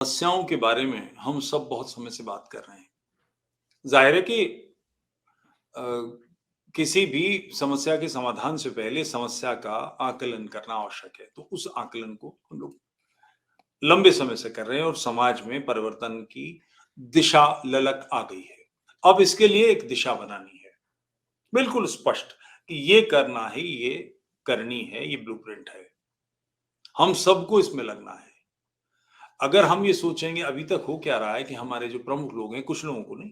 समस्याओं के बारे में हम सब बहुत समय से बात कर रहे हैं। ज़ाहिर है कि अ, किसी भी समस्या के समाधान से पहले समस्या का आकलन करना आवश्यक है। तो उस आकलन को हम लोग लंबे समय से कर रहे हैं और समाज में परिवर्तन की दिशा ललक आ गई है। अब इसके लिए एक दिशा बनानी है, बिल्कुल स्पष्ट कि ये करना है, ये करनी है, ये ब्लूप्रिंट है। हम सबको इसमें लगना है। अगर हम ये सोचेंगे अभी तक हो क्या रहा है कि हमारे जो प्रमुख लोग हैं, कुछ लोगों को नहीं,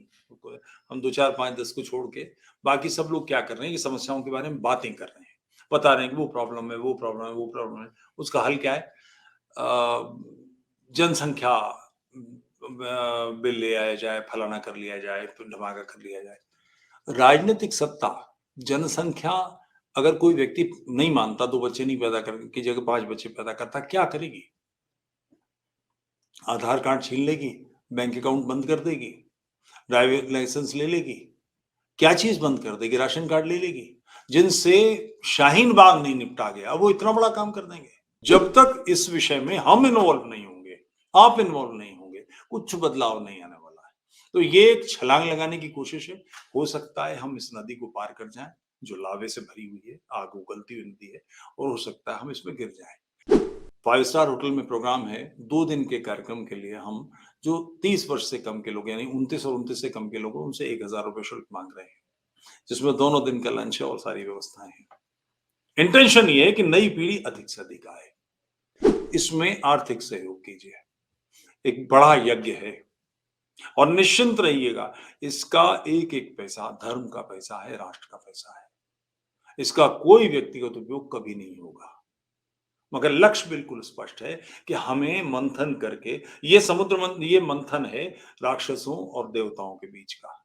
हम 2, 4, 5, 10 को छोड़ के बाकी सब लोग क्या कर रहे हैं कि समस्याओं के बारे में बातें कर रहे हैं। बता रहे हैं कि वो प्रॉब्लम है, वो प्रॉब्लम है, वो प्रॉब्लम है। उसका हल क्या है? जनसंख्या बिल ले आया जाए, फलाना कर लिया जाए, फिर ढमाका कर लिया जाए। राजनीतिक सत्ता, जनसंख्या अगर कोई व्यक्ति नहीं मानता 2 बच्चे नहीं पैदा करने की जगह 5 बच्चे पैदा करता, क्या करेगी? आधार कार्ड छीन लेगी, बैंक अकाउंट बंद कर देगी, ड्राइविंग लाइसेंस ले लेगी, क्या चीज़ बंद कर देगी? राशन कार्ड ले लेगी, जिनसे शाहीन बाग नहीं निपटा गया, वो इतना बड़ा काम कर देंगे। जब तक इस विषय में हम इन्वॉल्व नहीं होंगे, आप इन्वॉल्व नहीं होंगे, कुछ बदलाव नहीं आने वाला है। तो ये एक छलांग लगाने की कोशिश है। हो सकता है हम इस नदी को पार कर जाएँ, जो लावे से भरी हुई है, आग उगलती हुई नदी है और हो सकता है हम इसमें गिर जाएँ। 5 स्टार होटल में प्रोग्राम है, 2 दिन के कार्यक्रम के लिए हम जो 30 वर्ष से कम के लोग यानी 29 और 29 से कम के लोग हैं, उनसे ₹1000 शुल्क माँग रहे हैं, जिसमें दोनों दिन का लंच है और सारी व्यवस्थाएँ हैं। इंटेंशन ये है कि नई पीढ़ी अधिक से अधिक आए, इसमें आर्थिक सहयोग कीजिए, एक बड़ा यज्ञ है और निश्चिंत रहिएगा, इसका एक-एक पैसा धर्म का पैसा है, राष्ट्र का पैसा है। इसका कोई व्यक्तिगत उपयोग कभी नहीं होगा। मगर लक्ष्य बिल्कुल स्पष्ट है कि हमें मंथन करके ये मंथन है राक्षसों और देवताओं के बीच का।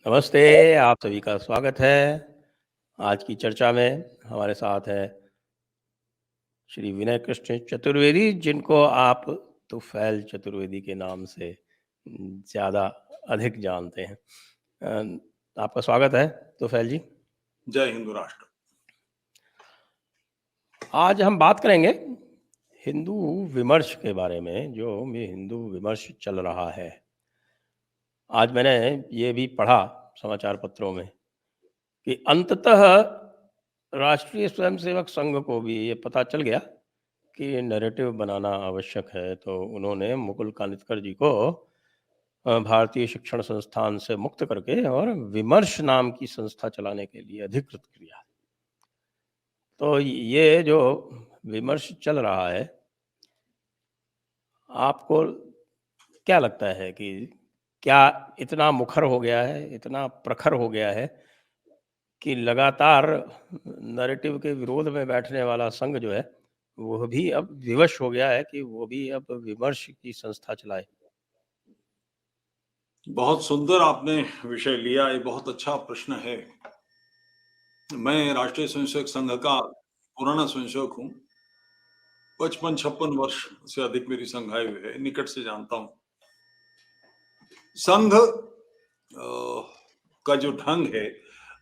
नमस्ते, आप सभी का स्वागत है। आज की चर्चा में हमारे साथ है श्री विनय कृष्ण चतुर्वेदी, जिनको आप तुफैल चतुर्वेदी के नाम से ज़्यादा अधिक जानते हैं। आपका स्वागत है तुफैल जी। जय हिंदू राष्ट्र। आज हम बात करेंगे हिंदू विमर्श के बारे में, जो में हिंदू विमर्श चल रहा है। आज मैंने ये भी पढ़ा समाचार पत्रों में कि अंततः राष्ट्रीय स्वयंसेवक संघ को भी ये पता चल गया कि नैरेटिव बनाना आवश्यक है, तो उन्होंने मुकुल कानितकर जी को भारतीय शिक्षण संस्थान से मुक्त करके और विमर्श नाम की संस्था चलाने के लिए अधिकृत किया। तो ये जो विमर्श चल रहा है, आपको क्या लगता है कि क्या इतना मुखर हो गया है, इतना प्रखर हो गया है कि लगातार नैरेटिव के विरोध में बैठने वाला संघ जो है, वो भी अब विवश हो गया है कि वो भी अब विमर्श की संस्था चलाए? बहुत सुंदर आपने विषय लिया, ये बहुत अच्छा प्रश्न है। मैं राष्ट्रीय स्वयंसेवक संघ का पुराना स्वयंसेवक हूँ। 55-56 वर्ष से अधिक मेरी संघ आयु है, निकट से जानता हूँ। संघ का जो ढंग है,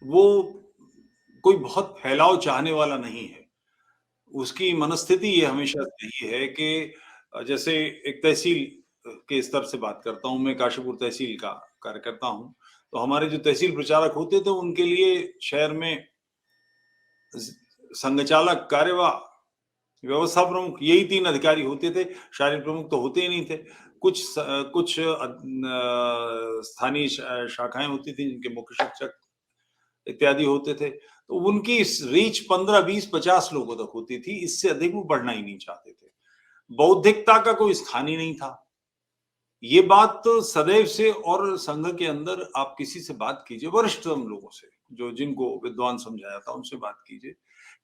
वो कोई बहुत फैलाव चाहने वाला नहीं है। उसकी मनस्थिति ये हमेशा यही है कि जैसे एक तहसील के स्तर से बात करता हूँ, मैं काशीपुर तहसील का कार्य करता हूँ। तो हमारे जो तहसील प्रचारक होते थे, उनके लिए शहर में स संघचालक, कार्यवाह, व्यवस्था प्रमुख यही 3 अधिकारी होते थे, शारीरिक प्रमुख तो होते ही नहीं थे। कुछ स्थानीय शाखाएँ होती थी, जिनके मुख्य शिक्षक इत्यादि होते थे। तो उनकी रीच 15, 20, 50 लोगों तक होती थी, इससे अधिक वो बढ़ना ही नहीं चाहते थे। बौद्धिकता का कोई स्थान ही नहीं था। ये बात तो सदैव से और संघ के अंदर आप किसी से बात कीजिए, वरिष्ठतम लोगों से, जो जिनको विद्वान समझा जाता है, उनसे बात कीजिए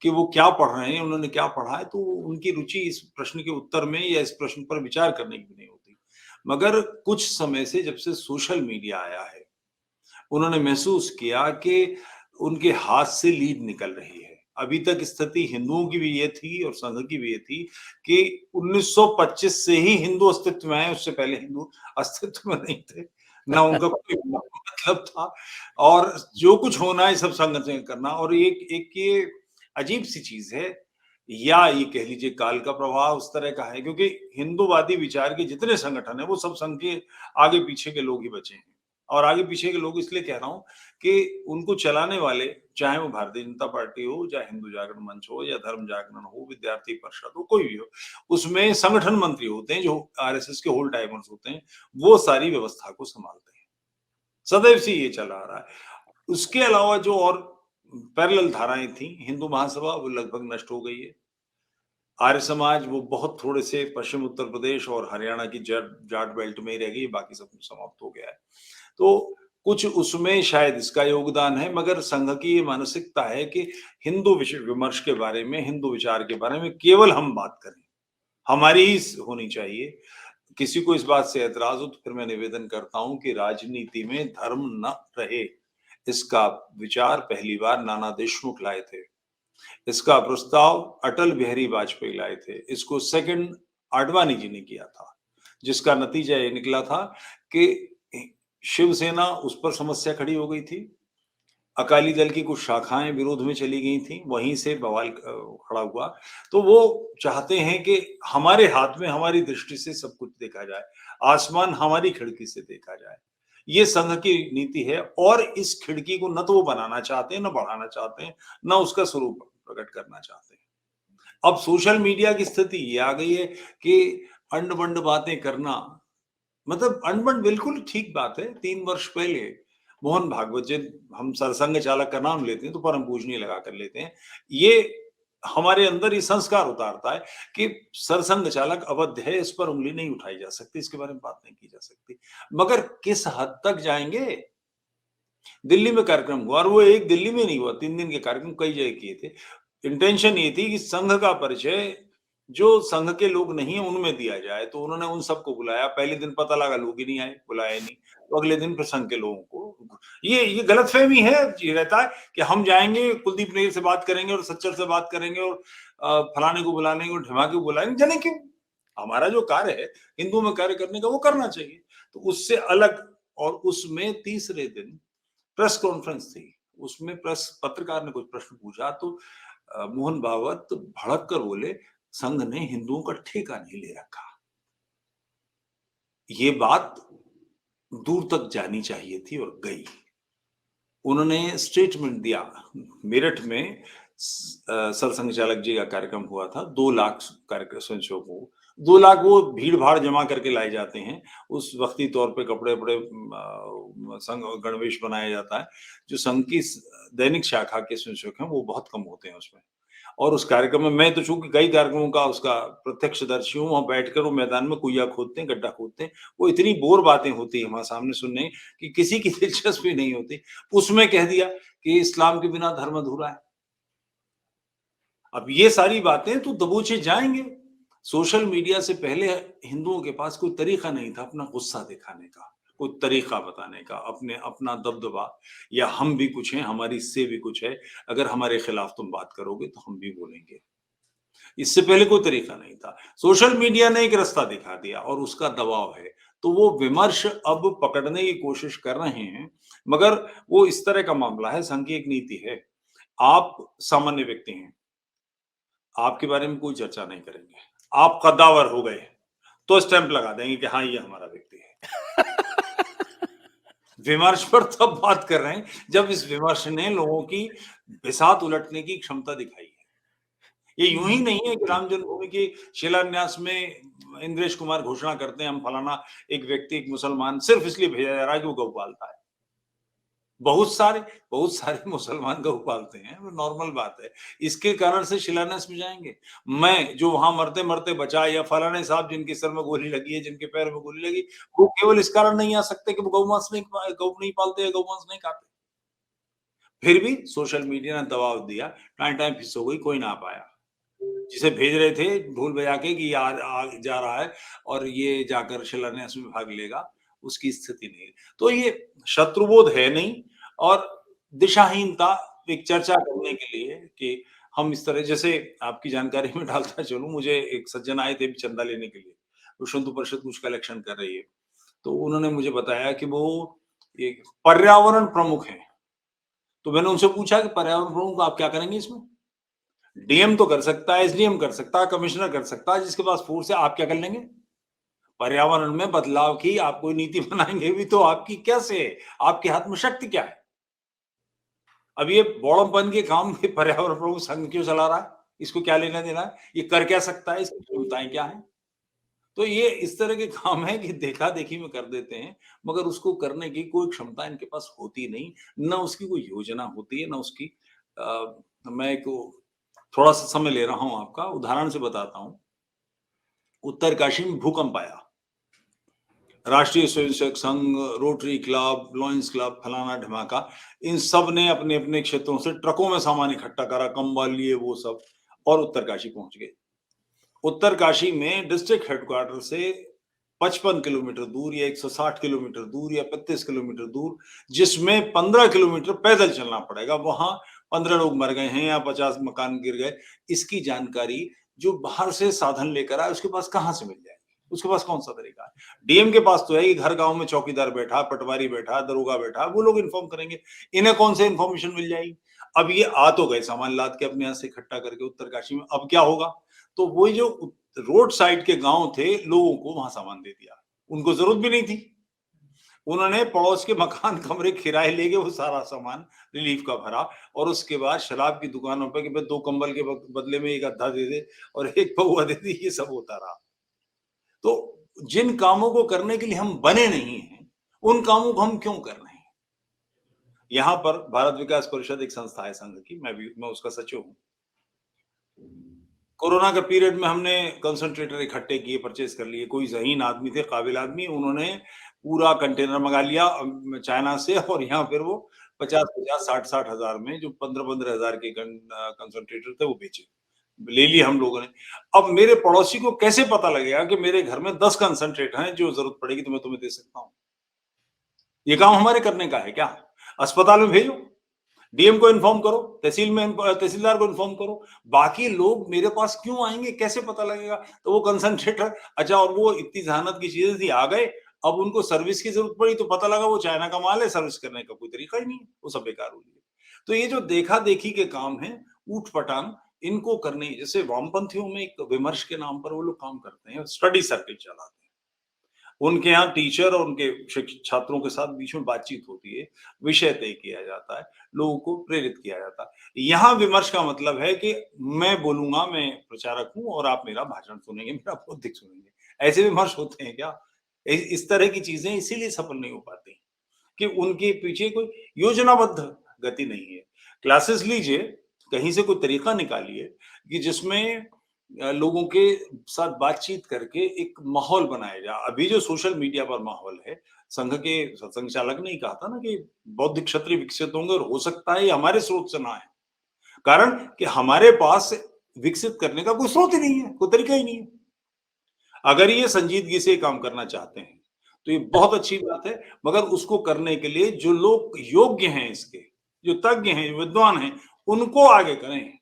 कि वो क्या पढ़ रहे हैं, उन्होंने क्या पढ़ा है, तो उनकी रुचि इस प्रश्न के उत्तर में या इस प्रश्न पर विचार करने की भी नहीं होती। मगर कुछ समय से जब से सोशल मीडिया आया है, उन्होंने महसूस किया कि उनके हाथ से लीड निकल रही है। अभी तक स्थिति हिंदुओं की भी ये थी और संघ की भी ये थी कि 1925 से ही हिंदू अस्तित्व में आए, उससे पहले हिंदू अस्तित्व में नहीं थे। ना उनका कोई मतलब था और जो कुछ होना है सब संघ से करना और एक एक ये अजीब-सी चीज़ है या ये कह लीजिए काल का प्रभाव उस तरह का है क्योंकि हिंदूवादी विचार के जितने संगठन हैं वो सब संघ के आगे-पीछे के लोग ही बचे हैं। और आगे-पीछे के लोग इसलिए कह रहा हूँ कि उनको चलाने वाले चाहे वो भारतीय जनता पार्टी हो, चाहे हिंदू जागरण मंच हो या धर्म जागरण हो, विद्यार्थी परिषद हो, कोई भी हो, उसमें संगठन मंत्री होते हैं जो आरएसएस के होल टाइमर्स होते हैं, वो सारी व्यवस्था को सँभालते हैं। सदैव से ये चला आ रहा है। उसके अलावा जो और पैरेलल धाराएँ थी, हिंदू महासभा वो लगभग नष्ट हो गई है। आर्य समाज वो बहुत थोड़े से पश्चिम उत्तर प्रदेश और हरियाणा की जाट बेल्ट में ही रह गई, बाकी सब समाप्त हो गया है। तो कुछ उसमें शायद इसका योगदान है, मगर संघ की ये मानसिकता है कि हिंदू विषय विमर्श के बारे में, हिंदू विचार के बारे में केवल हम बात करें। हमारी ही होनी चाहिए। किसी को इस बात से ऐतराज़ हो तो फिर मैं निवेदन करता हूँ कि राजनीति में धर्म न रहे। इसका विचार पहली बार नाना देशमुख लाए थे। इसका प्रस्ताव अटल बिहारी वाजपेयी लाए थे। इसको सेकंड आडवाणी जी ने किया था, जिसका नतीजा ये निकला था कि शिवसेना उस पर समस्या खड़ी हो गई थी। अकाली दल की कुछ शाखाएँ विरोध में चली गई थीं, वहीं से बवाल खड़ा हुआ। तो वो चाहते हैं कि हमारे हाथ में, हमारी दृष्टि से सब कुछ देखा जाए। आसमान हमारी खिड़की से देखा जाए। ये संघ की नीति है और इस खिड़की को न तो वो बनाना चाहते हैं, न बढ़ाना चाहते हैं, न उसका स्वरूप प्रकट करना चाहते हैं। अब सोशल मीडिया की स्थिति ये आ गई है कि अंड-बंड बातें करना मतलब अनबन बिल्कुल ठीक बात है। 3 वर्ष पहले मोहन भागवत जी हम सरसंघ चालक का नाम लेते हैं तो परम पूजनीय लगा कर लेते हैं। ये हमारे अंदर ये संस्कार उतारता है कि सरसंघ चालक अवैध है, इस पर उँगली नहीं उठाई जा सकती, इसके बारे में बात नहीं की जा सकती। मगर किस हद तक जाएँगे? दिल्ली में कार्यक्रम हुआ और वो एक दिल्ली में नहीं हुआ, 3 दिन के कार्यक्रम कई जगह किए थे। इंटेंशन ये थी कि संघ का परिचय जो संघ के लोग नहीं है उनमें दिया जाए, तो उन्होंने उन सबको बुलाया। पहले दिन पता लगा लोग ही नहीं आए, बुलाया नहीं, तो अगले दिन फिर संघ के लोगों को ये गलतफ़हमी है, ये रहता है कि हम जाएँगे, कुलदीप नैयर से बात करेंगे और सच्चर से बात करेंगे और फलाने को बुला लेंगे और ढिमाके को बुलाएँगे, जाने क्यों? हमारा जो कार्य है, हिंदुओं में कार्य करने का वो करना चाहिए। तो उससे अलग और उसमें तीसरे दिन प्रेस कॉन्फ्रेंस थी। उसमें प्रेस पत्रकार ने कुछ प्रश्न पूछा तो मोहन भागवत भड़क कर बोले, संघ ने हिंदुओं का ठेका नहीं ले रखा। ये बात दूर तक जानी चाहिए थी और गई। उन्होंने स्टेटमेंट दिया। मेरठ में सरसंघ चालक जी का कार्यक्रम हुआ था। 2 लाख कार्यक्रम स्वयंसेवकों को 2 लाख वो भीड़-भाड़ जमा करके लाए जाते हैं। उस वक़्ती तौर पे कपड़े-वपड़े संघ गणवेश बनाया जाता है। जो संघ की दैनिक शाखा के स्वयंसेवक हैं, वो बहुत कम होते हैं उसमें। और उस कार्यक्रम में मैं तो चूँकि कई कार्यक्रमों का उसका प्रत्यक्षदर्शी हूँ, वहाँ बैठकर वो मैदान में कुइया खोदते हैं, गड्ढा खोदते हैं। वो इतनी बोर बातें होती हैं वहाँ सामने सुनने कि किसी की दिलचस्पी नहीं होती। उसमें कह दिया कि इस्लाम के बिना धर्म अधूरा है। अब ये सारी बातें तो दबोचे जाएँगे। सोशल मीडिया से पहले हिंदुओं के पास कोई तरीका नहीं था अपना गुस्सा दिखाने का, कोई तरीका बताने का, अपने अपना दबदबा या हम भी कुछ हैं, हमारी इससे भी कुछ है, अगर हमारे खिलाफ तुम बात करोगे तो हम भी बोलेंगे। इससे पहले कोई तरीका नहीं था। सोशल मीडिया ने एक रास्ता दिखा दिया और उसका दबाव है। तो वो विमर्श अब पकड़ने की कोशिश कर रहे हैं, मगर वो इस तरह का मामला है, संघ की एक नीति है। आप सामान्य व्यक्ति हैं, आपके बारे में कोई चर्चा नहीं करेंगे। आप कद्दावर हो गए, तो स्टैंप लगा देंगे कि हाँ, ये हमारा व्यक्ति है। विमर्श पर तब बात कर रहे हैं, जब इस विमर्श ने लोगों की बिसात उलटने की क्षमता दिखाई है। ये यूँ ही नहीं है कि राम जन्मभूमि के शिलान्यास में इंद्रेश कुमार घोषणा करते हैं, हम फलाना एक व्यक्ति, एक मुसलमान सिर्फ इसलिए भेजा जा रहा है कि वो गऊ पालता है। बहुत सारे मुसलमान गऊ पालते हैं, वो नॉर्मल बात है। इसके कारण से शिलान्यास में जाएँगे। मैं जो वहाँ मरते-मरते बचा या फलाने साहब जिनके सर में गोली लगी है, जिनके पैर में गोली लगी, वो केवल इस कारण नहीं आ सकते कि वो गऊ नहीं पालते या गऊ-मांस नहीं खाते। फिर भी सोशल मीडिया ने दबाव दिया, टाँय-टाँय फिस हो गई, कोई ना पाया। जिसे भेज रहे थे ढोल बजा के कि आ जा रहा है और ये जाकर शिलान्यास में भाग लेगा, उसकी स्थिति नहीं है। तो ये शत्रुबोध है नहीं और दिशाहीनता एक चर्चा करने के लिए कि हम इस तरह जैसे आपकी जानकारी में डालता चलूँ, मुझे एक सज्जन आए थे चंदा लेने के लिए। विश्व हिंदू परिषद कुछ कलेक्शन कर रही है। तो उन्होंने मुझे बताया कि वो एक पर्यावरण प्रमुख हैं। तो मैंने उनसे पूछा कि पर्यावरण प्रमुख आप क्या करेंगे इसमें? डीएम तो कर सकता है, एसडीएम कर सकता है, कमिश्नर कर सकता है, जिसके पास फोर्स है, आप क्या कर लेंगे? पर्यावरण में बदलाव की आप कोई नीति बनाएंगे भी तो आपकी कैसे है? आपके हाथ में शक्ति क्या है? अब ये बौड़मपन के काम में पर्यावरण प्रमुख संघ क्यों चला रहा है? इसको क्या लेना देना है? ये कर क्या सकता है? इसकी क्षमताएं क्या है? तो ये इस तरह के काम है कि देखा-देखी में कर देते हैं, मगर उसको करने की कोई क्षमता इनके पास होती नहीं, ना उसकी कोई योजना होती है, ना उसकी मैं एक थोड़ा-सा समय ले रहा हूँ आपका, उदाहरण से बताता हूँ। उत्तरकाशी में भूकंप आया। राष्ट्रीय Swayamsevak Sangh, rotary club, lions club, फलाना-ढिमाका, इन सब ने अपने-अपने क्षेत्रों से ट्रकों में सामान इकट्ठा करा, कंबल ये वो सब और उत्तरकाशी पहुँच गए। उत्तरकाशी में डिस्ट्रिक्ट हेडक्वार्टर से 55 किलोमीटर दूर या 160 किलोमीटर दूर या 35 किलोमीटर दूर, जिसमें 15 किलोमीटर पैदल चलना पड़ेगा, वहां 15 लोग मर गए हैं या 50 मकान गिर गए, इसकी जानकारी जो बाहर से साधन लेकर आए उसके पास कहां से मिल जाएगी? उसके पास कौन सा तरीका है? डीएम के पास तो है कि घर गांव में चौकीदार बैठा, पटवारी बैठा, दरोगा बैठा, वो लोग इन्फॉर्म करेंगे। इन्हें कौन से इन्फॉर्मेशन मिल जाएगी? अब ये आ तो गए सामान लाद के अपने यहाँ से इकट्ठा करके उत्तरकाशी में, अब क्या होगा? तो वो जो रोड साइड के गांव थे, लोगों को वहां सामान दे दिया, उनको जरूरत भी नहीं थी। उन्होंने पड़ोस के मकान कमरे किराए लेके वो सारा सामान रिलीफ का भरा और उसके बाद शराब की दुकानों पे कि भाई 2 कंबल के बदले में 1 गद्दा दे दे और 1 पौवा दे दे, ये सब होता रहा। तो जिन कामों को करने के लिए हम बने नहीं हैं, उन कामों को हम क्यों कर रहे हैं? यहाँ पर भारत विकास परिषद एक संस्था है संघ की, मैं उसका सचिव हूँ। कोरोना के पीरियड में हमने कंसंट्रेटर इकट्ठे किए, परचेज कर लिए। कोई ज़हीन आदमी थे, काबिल आदमी, उन्होंने पूरा कंटेनर मँगा लिया चाइना से और यहाँ फिर वो 50-50, 60-60 हज़ार में जो 15-15 हज़ार के कंसंट्रेटर थे वो बेचे। ले लिए हम लोगों ने। अब मेरे पड़ोसी को कैसे पता लगेगा कि मेरे घर में 10 कंसंट्रेटर हैं, जो ज़रूरत पड़ेगी तो मैं तुम्हें दे सकता हूँ। ये काम हमारे करने का है क्या? अस्पताल में भेजो, डीएम को इन्फॉर्म करो, तहसीलदार को इन्फॉर्म करो। बाकी लोग मेरे पास क्यों आएंगे, कैसे पता लगेगा? तो वो कंसंट्रेटर, अच्छा, और वो इतनी जहानत की चीजें थी, आ गए। अब उनको सर्विस की जरूरत पड़ी तो पता लगा वो चाइना का माल है, सर्विस करने का कोई तरीका ही नहीं है, वो सब बेकार हो गई। तो ये जो देखा देखी के काम है, ऊट पटांग, इनको करने, जैसे वामपंथियों में एक विमर्श के नाम पर वो लोग काम करते हैं, स्टडी सर्किल चलाते हैं। उनके यहाँ टीचर और उनके छात्रों के साथ बीच में बातचीत होती है, विषय तय किया जाता है, लोगों को प्रेरित किया जाता है। यहाँ विमर्श का मतलब है कि मैं बोलूंगा, मैं प्रचारक हूँ और आप मेरा भाषण सुनेंगे, मेरा बौद्धिक सुनेंगे। ऐसे विमर्श होते हैं क्या? इस तरह की चीजें इसीलिए सफल नहीं हो पाती कि उनके पीछे कोई योजनाबद्ध गति नहीं है। क्लासेस लीजिए, कहीं से कोई तरीका निकालिए कि जिसमें लोगों के साथ बातचीत करके एक माहौल बनाया जाए। अभी जो सोशल मीडिया पर माहौल है, संघ के सत्संग चालक ने ही कहा था ना कि बौद्धिक क्षत्रिय विकसित होंगे और हो सकता है ये हमारे स्रोत से ना आए। कारण कि हमारे पास विकसित करने का कोई स्रोत ही नहीं है, कोई तरीका ही नहीं है। अगर ये संजीदगी से काम करना चाहते हैं, तो ये बहुत अच्छी बात है, मगर उसको करने के लिए जो लोग योग्य हैं इसके, जो तज्ञ हैं, जो विद्वान हैं, उनको आगे करें।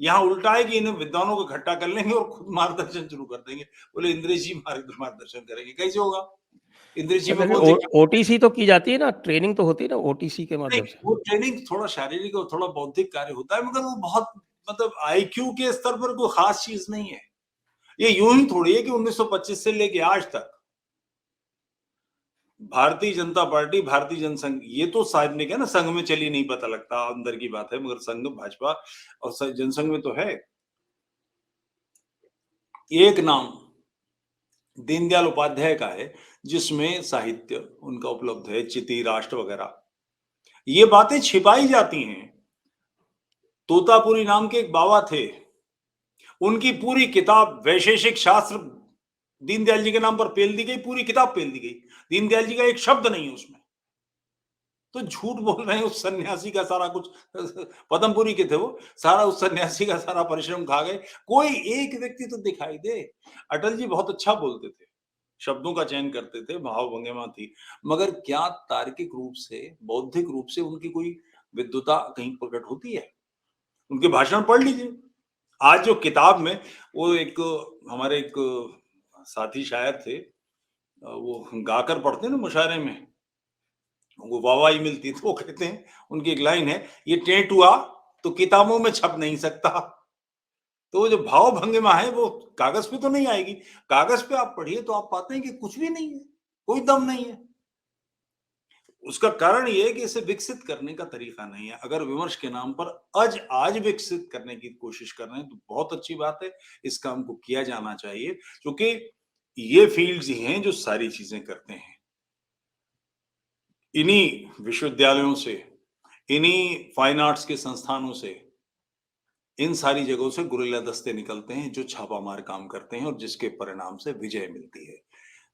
यहाँ उल्टा है कि इन्हें विद्वानों को इकट्ठा कर लेंगे और खुद मार्गदर्शन शुरू कर देंगे। बोले इंद्रेश जी मार्गदर्शन करेंगे, कैसे होगा? इंद्रेश जी में मतलब कौन से ओटीसी तो की जाती है ना, ट्रेनिंग तो होती है ना ओटीसी के नहीं, माध्यम से। वो ट्रेनिंग थोड़ा शारीरिक और थोड़ा बौद्धिक कार्य होता है, मगर वो बहुत, मतलब आईक्यू के स्तर पर कोई खास चीज नहीं है। ये यूं ही थोड़ी है कि 1925 से लेके आज तक भारतीय जनता पार्टी, भारतीय जनसंघ, ये तो सार्वजनिक है ना, संघ में चली नहीं पता लगता, अंदर की बात है, मगर संघ भाजपा और जनसंघ में तो है। एक नाम दीनदयाल उपाध्याय का है, जिसमें साहित्य उनका उपलब्ध है, चिति, राष्ट्र वगैरह। ये बातें छिपाई जाती हैं। तोतापुरी नाम के एक बाबा थे, उनकी पूरी किताब वैशेषिक शास्त्र दीनदयाल जी के नाम पर पेल दी गई, पूरी किताब पेल दी गई। दीनदयाल जी का एक शब्द नहीं है उसमें। तो झूठ बोल रहे हैं, उस सन्यासी का सारा कुछ पद्मपुरी के थे वो, सारा उस सन्यासी का सारा परिश्रम खा गए। कोई एक व्यक्ति तो दिखाई दे। अटल जी बहुत अच्छा बोलते थे, शब्दों का चयन करते थे, भाव भंगिमा थी, मगर क्या तार्किक रूप से, बौद्धिक रूप से उनकी कोई विद्वता कहीं प्रकट होती है? उनके भाषण पढ़ लीजिए। आज जो किताब में, वो एक हमारे एक साथी शायर थे, वो गाकर पढ़ते हैं ना मुशायरे में, वो वाहवाही मिलती है, तो वो कहते हैं, उनकी एक लाइन है, ये टेंट हुआ तो किताबों में छप नहीं सकता। तो वो जो भाव भंगिमा है वो कागज पे तो नहीं आएगी। कागज पे आप पढ़िए तो आप पाते हैं कि कुछ भी नहीं है, कोई दम नहीं है। उसका कारण ये है कि इसे विकसित करने का तरीका नहीं है। अगर विमर्श के नाम पर आज विकसित करने की कोशिश कर रहे हैं तो बहुत अच्छी बात है, इस काम को किया जाना चाहिए, क्योंकि ये फील्ड्स ही हैं जो सारी चीजें करते हैं। इन्हीं विश्वविद्यालयों से, इन्हीं फाइन आर्ट्स के संस्थानों से, इन सारी जगहों से गुरिल्ला दस्ते निकलते हैं जो छापामार काम करते हैं और जिसके परिणाम से विजय मिलती है।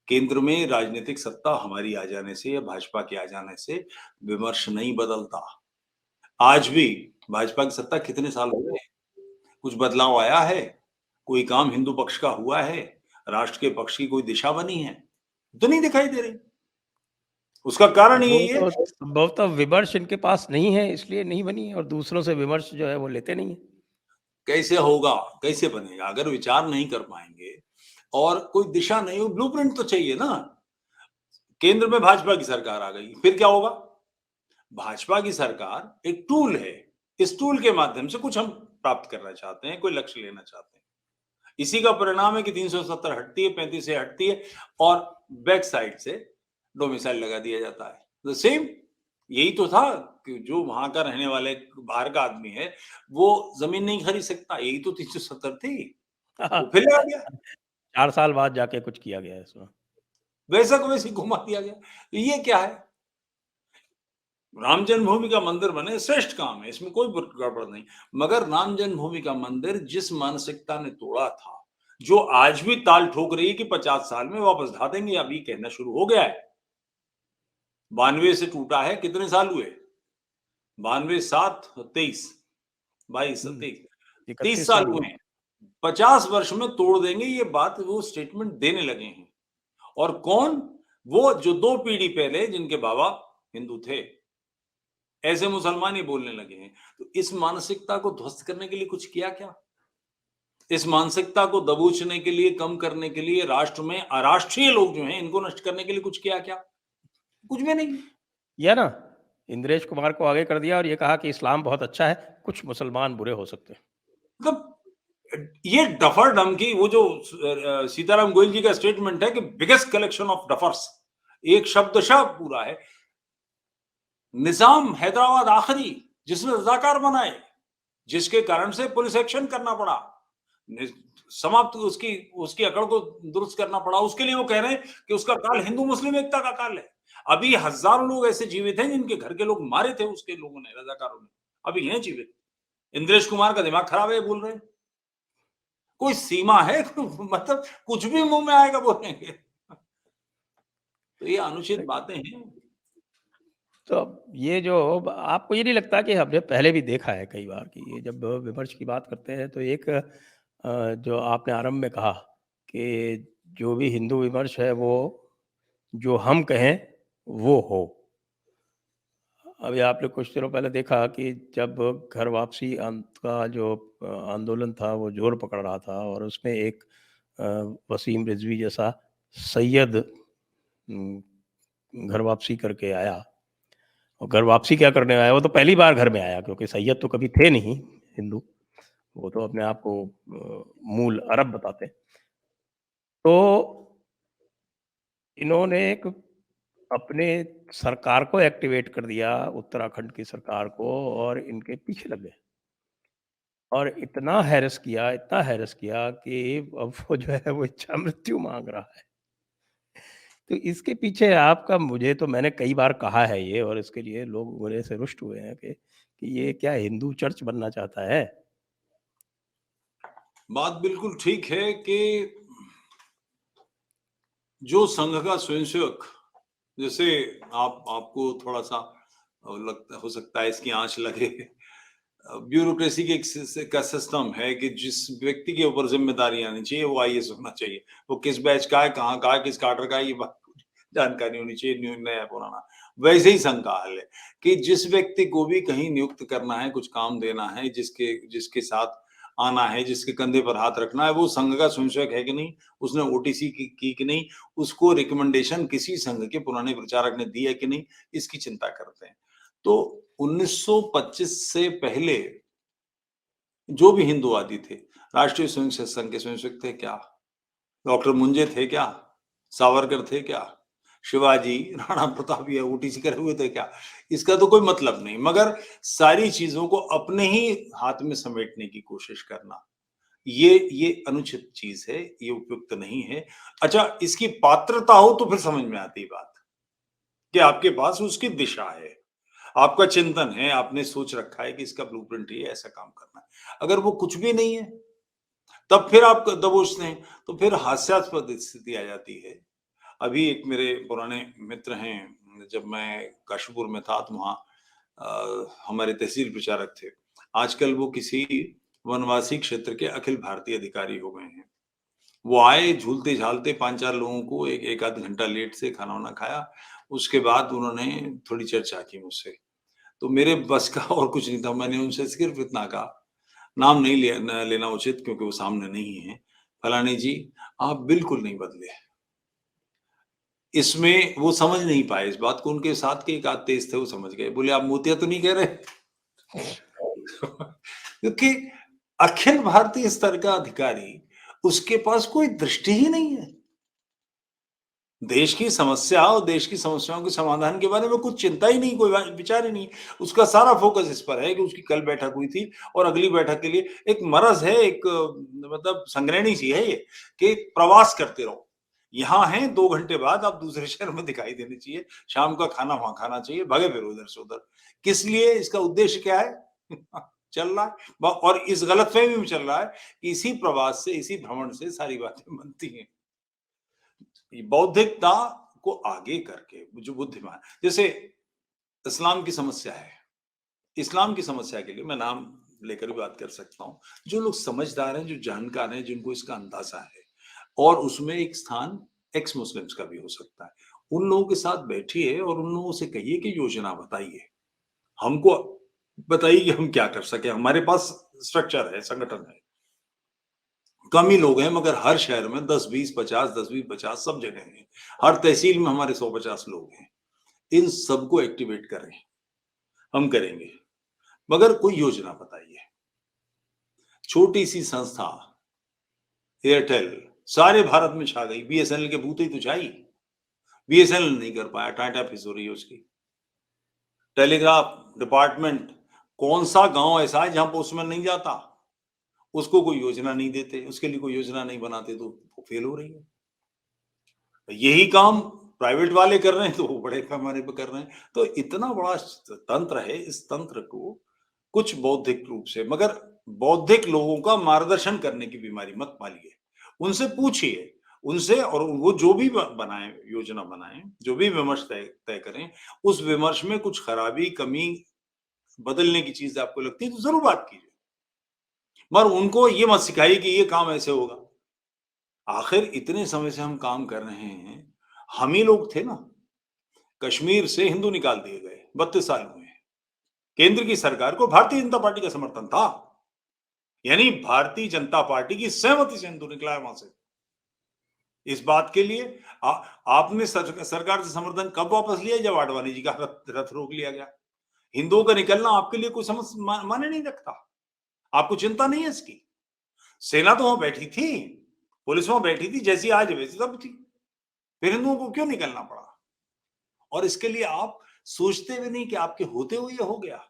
केंद्र में राजनीतिक सत्ता हमारी आ जाने से या भाजपा के आ जाने से विमर्श नहीं बदलता। आज भी भाजपा की सत्ता कितने साल हो गए? कुछ बदलाव आया है? कोई काम हिंदू पक्ष का हुआ है? राष्ट्र के पक्ष की कोई दिशा बनी है? तो नहीं दिखाई दे रही। उसका कारण वो यही है, तो संभवतः विमर्श इनके पास नहीं है, इसलिए नहीं बनी, और दूसरों से विमर्श जो है वो लेते नहीं है। कैसे होगा, कैसे बनेगा? अगर विचार नहीं कर पाएंगे और कोई दिशा नहीं हो, ब्लूप्रिंट तो चाहिए ना। केंद्र में भाजपा की सरकार आ गई, फिर क्या होगा? भाजपा की सरकार एक टूल है, इस टूल के माध्यम से कुछ हम प्राप्त करना चाहते हैं, कोई लक्ष्य लेना चाहते हैं। इसी का परिणाम है कि 370 हटती है, 35 से हटती है और बैक साइड से डोमिसाइल लगा दिया जाता है। सेम यही तो था कि जो वहां का रहने वाले बाहर का आदमी है वो जमीन नहीं खरीद सकता, यही तो 370 थी, वो फिर लगा दिया, 4 साल बाद जाके कुछ किया गया है इसमें। वैसा को वैसे ही घुमा दिया गया। तो ये क्या है? राम जन्मभूमि का मंदिर बने, श्रेष्ठ काम है, इसमें कोई गड़बड़ नहीं। मगर राम जन्मभूमि का मंदिर जिस मानसिकता ने तोड़ा था, जो आज भी ताल ठोक रही है कि 50 साल में वापस ढा देंगे, अभी कहना शुरू हो गया है। 92 से टूटा है, कितने साल हुए? 92, 7, 23, 22, 23, 30 31 साल साल हुए। हुए हैं। 50 वर्ष में तोड़ देंगे, ये बात वो स्टेटमेंट देने लगे हैं। और कौन? वो जो 2 पीढ़ी पहले जिनके बाबा हिंदू थे, ऐसे मुसलमान ही बोलने लगे हैं। तो इस मानसिकता को ध्वस्त करने के लिए कुछ किया क्या? इस मानसिकता को दबोचने के लिए, कम करने के लिए, राष्ट्र में अराष्ट्रीय लोग जो हैं इनको नष्ट करने के लिए कुछ किया क्या? कुछ भी नहीं। किया ना, इंद्रेश कुमार को आगे कर दिया और ये कहा कि इस्लाम बहुत अच्छा है, कुछ मुसलमान बुरे हो सकते हैं। मतलब ये डफर डम की वो जो सीताराम गोयल जी का स्टेटमेंट है कि बिगेस्ट कलेक्शन ऑफ डफर्स, एक शब्दशः पूरा है। निजाम हैदराबाद आखिरी जिसने रजाकार बनाए, जिसके कारण से पुलिस एक्शन करना पड़ा, समाप्त उसकी उसकी अकड़ को दुरुस्त करना पड़ा, उसके लिए वो कह रहे हैं कि उसका काल हिंदू मुस्लिम एकता का काल है। अभी हजारों लोग ऐसे जीवित हैं जिनके घर के लोग मारे थे उसके लोगों ने, रजाकारों ने, अभी हैं जीवित। इंद्रेश कुमार का दिमाग खराब है बोल रहे हैं। कोई सीमा है? मतलब कुछ भी मुंह में आएगा बोलेंगे। तो ये अनुचित बातें हैं। तो ये जो आपको ये नहीं लगता कि हमने पहले भी देखा है कई बार कि ये जब विमर्श की बात करते हैं तो एक जो आपने आरंभ में कहा कि जो भी हिंदू विमर्श है वो जो हम कहें वो हो। अभी आपने कुछ दिनों पहले देखा कि जब घर वापसी का जो आंदोलन था वो जोर पकड़ रहा था और उसमें एक अ, वसीम रिजवी जैसा सैयद घर वापसी करके आया। और घर वापसी क्या करने आया? वो तो पहली बार घर में आया, क्योंकि सैयद तो कभी थे नहीं हिंदू, वो तो अपने आप को मूल अरब बताते। तो इन्होंने एक अपने सरकार को एक्टिवेट कर दिया, उत्तराखंड की सरकार को, और इनके पीछे लग गए और इतना हैरेस किया कि अब वो जो है वो इच्छा मृत्यु मांग रहा है। तो इसके पीछे आपका, मुझे तो, मैंने कई बार कहा है ये, और इसके लिए लोग मेरे से रुष्ट हुए हैं कि ये क्या हिंदू चर्च बनना चाहता है? बात बिल्कुल ठीक है कि जो संघ का स्वयंसेवक, जैसे आपको थोड़ा सा लगता हो सकता है इसकी आंच लगे, ब्यूरोक्रेसी के का सिस्टम है कि जिस व्यक्ति के ऊपर जिम्मेदारी आनी चाहिए वो आईएएस होना चाहिए। वो किस बैच का है, कहाँ का है, किस काडर का है, ये बात जानकारी होनी चाहिए, नया पुराना। वैसे ही संघ का हाल है कि जिस व्यक्ति को भी कहीं नियुक्त करना है, कुछ काम देना है, जिसके जिसके साथ आना है, जिसके कंधे पर हाथ रखना है, वो संघ का स्वयंसेवक है कि नहीं, उसने ओटीसी की कि नहीं, उसको रिकमेंडेशन किसी संघ के पुराने प्रचारक ने दी है कि नहीं, इसकी चिंता करते हैं। तो 1925 से पहले जो भी हिंदूवादी थे, राष्ट्रीय स्वयंसेवक संघ के स्वयंसेवक थे क्या? डॉक्टर मुंजे थे क्या? सावरकर थे क्या? शिवाजी, राणा प्रताप या ओटीसी करे हुए थे क्या? इसका तो कोई मतलब नहीं, मगर सारी चीजों को अपने ही हाथ में समेटने की कोशिश करना, ये अनुचित चीज है, ये उपयुक्त नहीं है। अच्छा, इसकी पात्रता हो तो फिर समझ में आती बात कि आपके पास उसकी दिशा है, आपका चिंतन है, आपने सोच रखा है कि इसका ब्लूप्रिंट ये ऐसा काम करना है। अगर वो कुछ भी नहीं है, तब फिर आप दबोचते हैं, तो फिर हास्यास्पद स्थिति आ जाती है। अभी एक मेरे पुराने मित्र हैं, जब मैं काशीपुर में था तो वहाँ हमारे तहसील प्रचारक थे। आजकल वो किसी वनवासी क्षेत्र के अखिल भारतीय अधिकारी हो गए हैं। वो आए झूलते-झालते 5-4 लोगों को एक आध घंटा लेट से खाना-वाना खाया। उसके बाद उन्होंने थोड़ी चर्चा की मुझसे। तो मेरे बस का और कुछ नहीं था, मैंने उनसे सिर्फ इतना कहा, नाम नहीं लेना उचित क्योंकि वो सामने नहीं है। फलाने जी, आप बिल्कुल नहीं बदले। इसमें वो समझ नहीं पाए इस बात को, उनके साथ के एक आध तेज थे, वो समझ गए। बोले, आप मोतिया तो नहीं कह रहे? क्योंकि अखिल भारतीय स्तर का अधिकारी, उसके पास कोई दृष्टि ही नहीं है। देश की समस्या और देश की समस्याओं के समाधान के बारे में कुछ चिंता ही नहीं, कोई विचार ही नहीं। उसका सारा फोकस इस पर है कि उसकी कल बैठक हुई थी और अगली बैठक के लिए एक मरज है, एक मतलब संग्रहणी सी है ये, कि प्रवास करते रहो। यहाँ हैं, 2 घंटे बाद आप दूसरे शहर में दिखाई देने चाहिए, शाम का खाना वहां खाना चाहिए, भागे फिरो इधर से उधर। किस लिए? इसका उद्देश्य क्या है? चल रहा है और इस गलतफहमी में चल रहा है कि इसी प्रवास से, इसी भ्रमण से सारी बातें बनती हैं। बौद्धिकता को आगे करके जो बुद्धिमान, जैसे इस्लाम की समस्या है, इस्लाम की समस्या के लिए मैं नाम लेकर भी बात कर सकता हूँ। जो लोग समझदार हैं, जो जानकार हैं, जिनको इसका अंदाजा है, और उसमें एक स्थान एक्स मुस्लिम्स का भी हो सकता है, उन लोगों के साथ बैठिए और उन लोगों से कहिए कि योजना बताइए, हमको बताइए कि हम क्या कर सके। हमारे पास स्ट्रक्चर है, संगठन है, कम ही लोग हैं, मगर हर शहर में 10-20, 50, 10-20-50 सब जगह हैं। हर तहसील में हमारे 100-50 लोग हैं। इन सबको एक्टिवेट करें, हम करेंगे, मगर कोई योजना बताइए। छोटी सी संस्था एयरटेल सारे भारत में छा गई, बीएसएनएल के भूत ही तो छाई, बीएसएनएल नहीं कर पाया, टाटा फिस हो रही है उसकी। टेलीग्राफ डिपार्टमेंट, कौन सा गांव ऐसा है जहां पोस्टमैन नहीं जाता? उसको कोई योजना नहीं देते, उसके लिए कोई योजना नहीं बनाते, तो वो फेल हो रही है। यही काम प्राइवेट वाले कर रहे हैं, तो वो बड़े पैमाने पे कर रहे हैं। तो इतना बड़ा तंत्र है, इस तंत्र को कुछ बौद्धिक रूप से, मगर बौद्धिक लोगों का मार्गदर्शन करने की बीमारी मत पालिए। उनसे पूछिए, उनसे, और वो जो भी बनाए, योजना बनाए, जो भी विमर्श तय तय करें, उस विमर्श में कुछ खराबी, कमी, बदलने की चीज आपको लगती है तो जरूर बात कीजिए, मगर उनको ये मत सिखाइए कि ये काम ऐसे होगा। आखिर इतने समय से हम काम कर रहे हैं, हम ही लोग थे ना, कश्मीर से हिंदू निकाल दिए गए, 32 साल हुए हैं। केंद्र की सरकार को भारतीय जनता पार्टी का समर्थन था, यानी भारतीय जनता पार्टी की सहमति से हिंदू निकला है वहां से। इस बात के लिए आपने सरकार से समर्थन कब वापस लिया? जब आडवाणी जी का रथ रोक लिया गया। हिंदुओं का निकलना आपके लिए कोई समझ माने नहीं रखता, आपको चिंता नहीं है इसकी। सेना तो वहां बैठी थी, पुलिस वहां बैठी थी, जैसी आज वैसी तब थी, फिर हिंदुओं को क्यों निकलना पड़ा? और इसके लिए आप सोचते भी नहीं कि आपके होते हुए ये हो गया।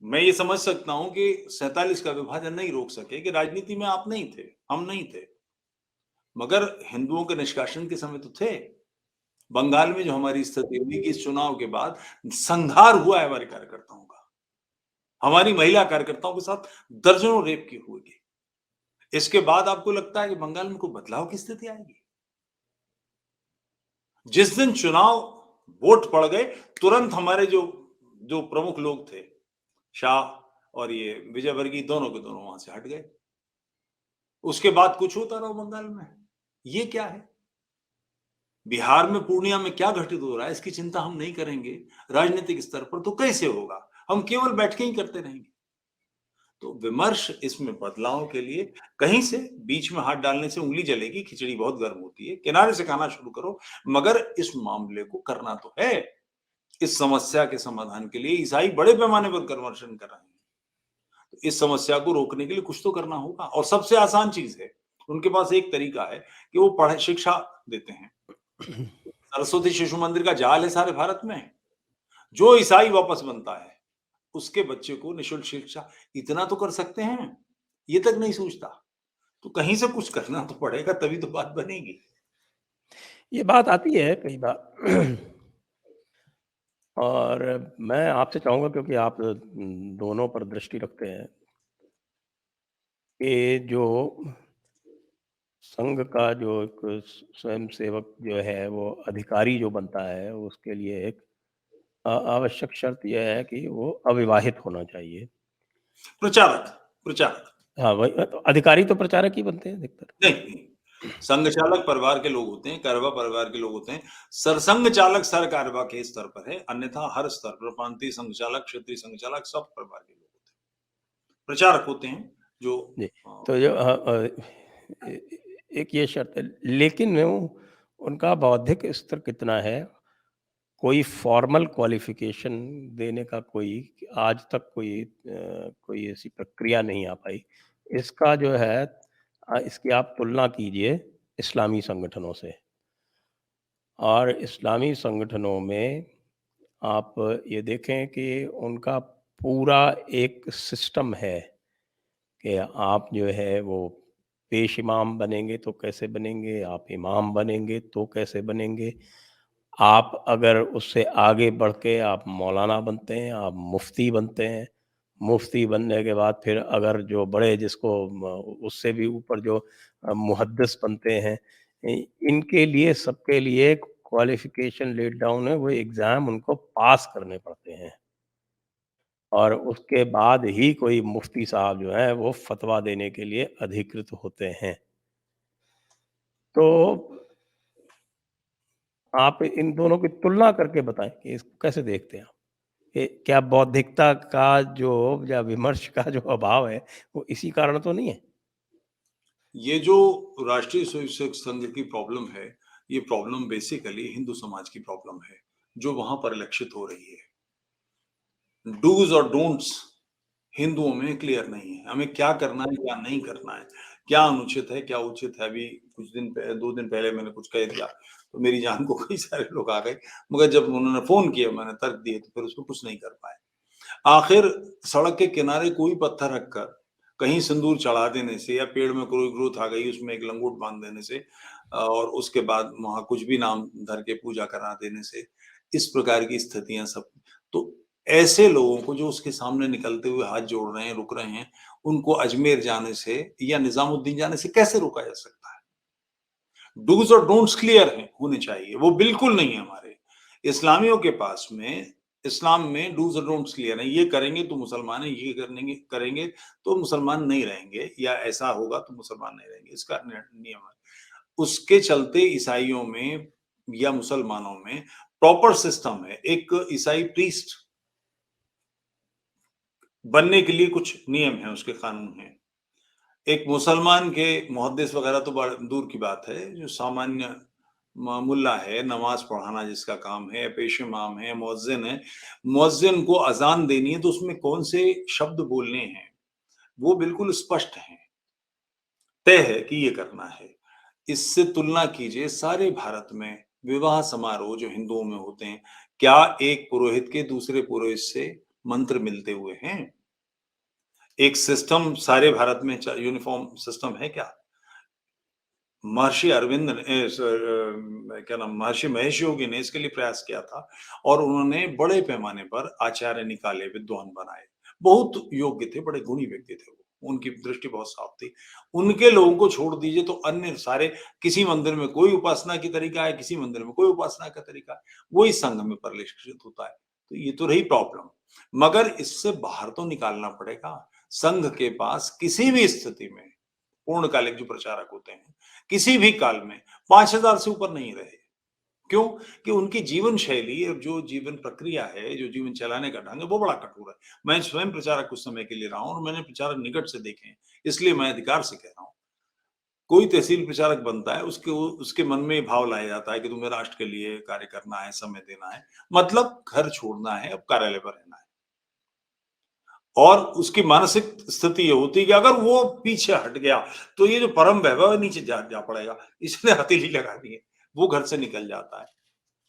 मैं ये समझ सकता हूं कि 47 का विभाजन नहीं रोक सके, कि राजनीति में आप नहीं थे, हम नहीं थे, मगर हिंदुओं के निष्कासन के समय तो थे। बंगाल में जो हमारी स्थिति हुई कि इस चुनाव के बाद संघार हुआ है हमारे कार्यकर्ताओं का, हमारी महिला कार्यकर्ताओं के साथ दर्जनों रेप की हुई। इसके बाद आपको लगता है कि बंगाल में कोई बदलाव की स्थिति आएगी? जिस दिन चुनाव वोट पड़ गए, तुरंत हमारे जो जो प्रमुख लोग थे, शाह और ये विजयवर्गीय, दोनों के दोनों वहां से हट गए। उसके बाद कुछ होता रहा बंगाल में। ये क्या है? बिहार में, पूर्णिया में क्या घटित हो रहा है, इसकी चिंता हम नहीं करेंगे राजनीतिक स्तर पर, तो कैसे होगा? हम केवल बैठ के ही करते रहेंगे। तो विमर्श इसमें बदलाव के लिए कहीं से बीच में हाथ डालने से उंगली जलेगी, खिचड़ी बहुत गर्म होती है, किनारे से खाना शुरू करो, मगर इस मामले को करना तो है। इस समस्या के समाधान के लिए ईसाई बड़े पैमाने पर कन्वर्शन कर रहे हैं। तो इस समस्या को रोकने के लिए कुछ तो करना होगा और सबसे आसान चीज है, उनके पास एक तरीका है कि वो पढ़ाई शिक्षा देते हैं। सरस्वती शिशु मंदिर का जाल है सारे भारत में। जो ईसाई वापस बनता है, उसके बच्चे को निःशुल्क शिक्षा इतना तो कर सकते हैं, ये तक नहीं सोचता। तो कहीं से कुछ करना तो पड़ेगा, तभी तो बात बनेगी। ये बात आती है कई बार और मैं आपसे चाहूँगा क्योंकि आप दोनों पर दृष्टि रखते हैं कि जो संघ का जो एक स्वयंसेवक जो है, वो अधिकारी जो बनता है, उसके लिए एक आवश्यक शर्त ये है कि वो अविवाहित होना चाहिए। प्रचारक, प्रचारक। हाँ, वही तो अधिकारी तो प्रचारक ही बनते हैं अधिकतर। नहीं, नहीं। संघ चालक परिवार के लोग होते हैं, कारवा परिवार के लोग होते हैं। सरसंघ चालक सर कारवा के स्तर पर है, अन्यथा हर स्तर पर प्रांतीय संघ चालक, क्षेत्रीय संघ चालक सब परिवार के लोग होते हैं। प्रचारक होते हैं जो जी, तो जो एक ये शर्त है, लेकिन वो उनका बौद्धिक स्तर कितना है? कोई फॉर्मल क्वालिफ़िकेशन देने का कोई आज तक कोई ऐसी प्रक्रिया नहीं आ पाई। इसका जो है इसकी आप तुलना कीजिए इस्लामी संगठनों से और इस्लामी संगठनों में आप ये देखें कि उनका पूरा एक सिस्टम है कि आप जो है वो पेश इमाम बनेंगे तो कैसे बनेंगे, आप इमाम बनेंगे तो कैसे बनेंगे। आप अगर उससे आगे बढ़ के आप मौलाना बनते हैं, आप मुफ्ती बनते हैं। मुफ्ती बनने के बाद फिर अगर जो बड़े जिसको उससे भी ऊपर जो मुहद्दिस बनते हैं, इनके लिए सबके लिए क्वालिफ़िकेशन लेट डाउन है, वो एग्ज़ाम उनको पास करने पड़ते हैं। और उसके बाद ही कोई मुफ्ती साहब जो हैं, वो फ़तवा देने के लिए अधिकृत होते हैं। तो आप इन दोनों की तुलना करके बताएँ कि इसको कैसे देखते हैं आप? क्या बौद्धिकता का जो या विमर्श का जो अभाव है, वो इसी कारण तो नहीं है? ये जो राष्ट्रीय स्वयंसेवक संघ की प्रॉब्लम है, ये प्रॉब्लम बेसिकली हिंदू समाज की प्रॉब्लम है, जो वहाँ परिलक्षित हो रही है। डूज़ और डोंट्स हिंदुओं में क्लियर नहीं है। हमें क्या करना है, क्या नहीं करना है, क्या अनुचित है, क्या उचित है। अभी कुछ दिन 2 दिन पहले मैंने कुछ कह दिया, तो मेरी जान को कई सारे लोग आ गए, मगर जब उन्होंने फ़ोन किया, मैंने तर्क दिए, तो फिर उसमें कुछ नहीं कर पाए। आखिर सड़क के किनारे कोई पत्थर रखकर कहीं सिंदूर चढ़ा देने से या पेड़ में कोई ग्रोथ आ गई, उसमें एक लंगोट बांध देने से और उसके बाद वहाँ कुछ भी नाम धर के पूजा करा देने से, इस प्रकार की स्थितियाँ सब तो ऐसे लोगों को जो उसके सामने निकलते हुए हाथ जोड़ रहे हैं, रुक रहे हैं, उनको अजमेर जाने से या निज़ामुद्दीन जाने से कैसे रोका जा सकता है? डूज़ और डोंट्स क्लियर हैं, होने चाहिए, वो बिल्कुल नहीं है हमारे। इस्लामियों के पास में इस्लाम में डूज़ और डोंट्स क्लियर हैं, ये करेंगे तो मुसलमान हैं, ये करेंगे तो मुसलमान नहीं रहेंगे या ऐसा होगा तो मुसलमान नहीं रहेंगे, इसका नियम है। उसके चलते ईसाइयों में या मुसलमानों में प्रॉपर सिस्टम है। एक ईसाई प्रीस्ट बनने के लिए कुछ नियम है, उसके कानून हैं। एक मुसलमान के मुहद्दिस वगैरह तो दूर की बात है, जो सामान्य मुल्ला है, नमाज पढ़ाना जिसका काम है, पेश इमाम है, मुअज्जिन है, मुअज्जिन को अजान देनी है तो उसमें कौन से शब्द बोलने हैं, वो बिल्कुल स्पष्ट हैं, तय है कि ये करना है। इससे तुलना कीजिए सारे भारत में विवाह समारोह जो हिंदुओं में होते हैं, क्या एक पुरोहित के दूसरे पुरोहित से मंत्र मिलते हुए हैं? एक सिस्टम सारे भारत में यूनिफॉर्म सिस्टम है क्या? महर्षि अरविंद ने क्या नाम महर्षि महेश योगी ने इसके लिए प्रयास किया था और उन्होंने बड़े पैमाने पर आचार्य निकाले, विद्वान बनाए। बहुत योग्य थे, बड़े गुणी व्यक्ति थे वो। उनकी दृष्टि बहुत साफ थी। उनके लोगों को छोड़ दीजिए तो अन्य सारे किसी मंदिर में कोई उपासना की तरीका है, किसी मंदिर में कोई उपासना का तरीका है, वही संघ में परिलक्षित होता है। तो ये तो रही प्रॉब्लम। मगर इससे बाहर तो निकालना पड़ेगा। संघ के पास किसी भी स्थिति में पूर्णकालिक जो प्रचारक होते हैं, किसी भी काल में 5,000 से ऊपर नहीं रहे। क्यों? कि उनकी जीवन शैली और जो जीवन प्रक्रिया है, जो जीवन चलाने का ढंग है, वो बड़ा कठोर है। मैं स्वयं प्रचारक कुछ समय के लिए रहा हूँ और मैंने प्रचारक निकट से देखे हैं, इसलिए मैं अधिकार से कह रहा हूँ। कोई तहसील प्रचारक बनता है, उसके मन में ये भाव लाया जाता है कि तुम्हें राष्ट्र के लिए कार्य करना है, समय देना है, मतलब घर छोड़ना है, अब कार्यालय पर रहना है। और उसकी मानसिक स्थिति ये होती है कि अगर वो पीछे हट गया, तो ये जो परम वैभव है नीचे जा पड़ेगा। इसने हथेली लगा दी है, वो घर से निकल जाता है।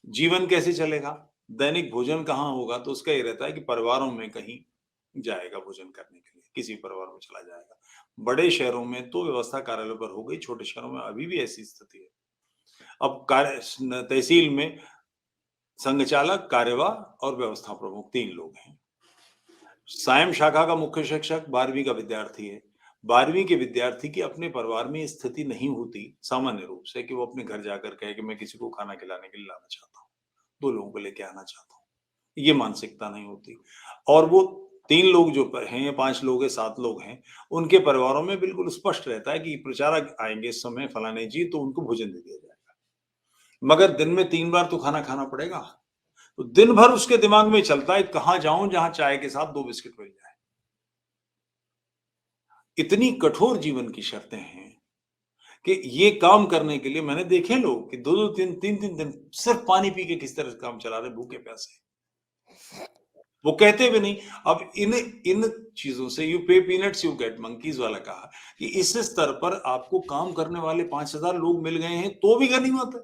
जीवन कैसे चलेगा? दैनिक भोजन कहाँ होगा? तो उसका ये रहता है कि परिवारों में कहीं जाएगा भोजन करने के लिए, किसी परिवार में चला जाएगा। बड़े शहरों में तो व्यवस्था कार्यालय पर हो गई, छोटे शहरों में अभी भी ऐसी स्थिति है। अब तहसील में संघचालक, कार्यवाह और व्यवस्था प्रमुख 3 लोग हैं। सायं शाखा का मुख्य शिक्षक 12वीं का विद्यार्थी है। 12वीं के विद्यार्थी की अपने परिवार में स्थिति नहीं होती सामान्य रूप से कि वो अपने घर जाकर कहे कि मैं किसी को खाना खिलाने के लिए लाना चाहता हूँ, 2 लोगों को लेके आना चाहता हूँ। ये मानसिकता नहीं होती और वो 3 लोग जो हैं, 5 लोग हैं, 7 लोग हैं, उनके परिवारों में बिल्कुल स्पष्ट रहता है कि प्रचारक आएँगे इस समय फलाने जी, तो उनको भोजन दे दिया जाएगा। मगर दिन में 3 बार तो खाना खाना पड़ेगा। तो दिन भर उसके दिमाग में चलता है कहाँ जाऊँ जहाँ चाय के साथ 2 बिस्किट मिल जाए। इतनी कठोर जीवन की शर्तें हैं कि ये काम करने के लिए मैंने देखे लोग कि 2-2 3-3 दिन सिर्फ पानी पी के किस तरह से काम चला रहे हैं भूखे-प्यासे। वो कहते भी नहीं। अब इन इन चीज़ों से यू पे पीनट्स यू गेट मंकीज़ वाला कहा कि इस स्तर पर आपको काम करने वाले 5,000 लोग मिल गए हैं तो भी गनीमत है।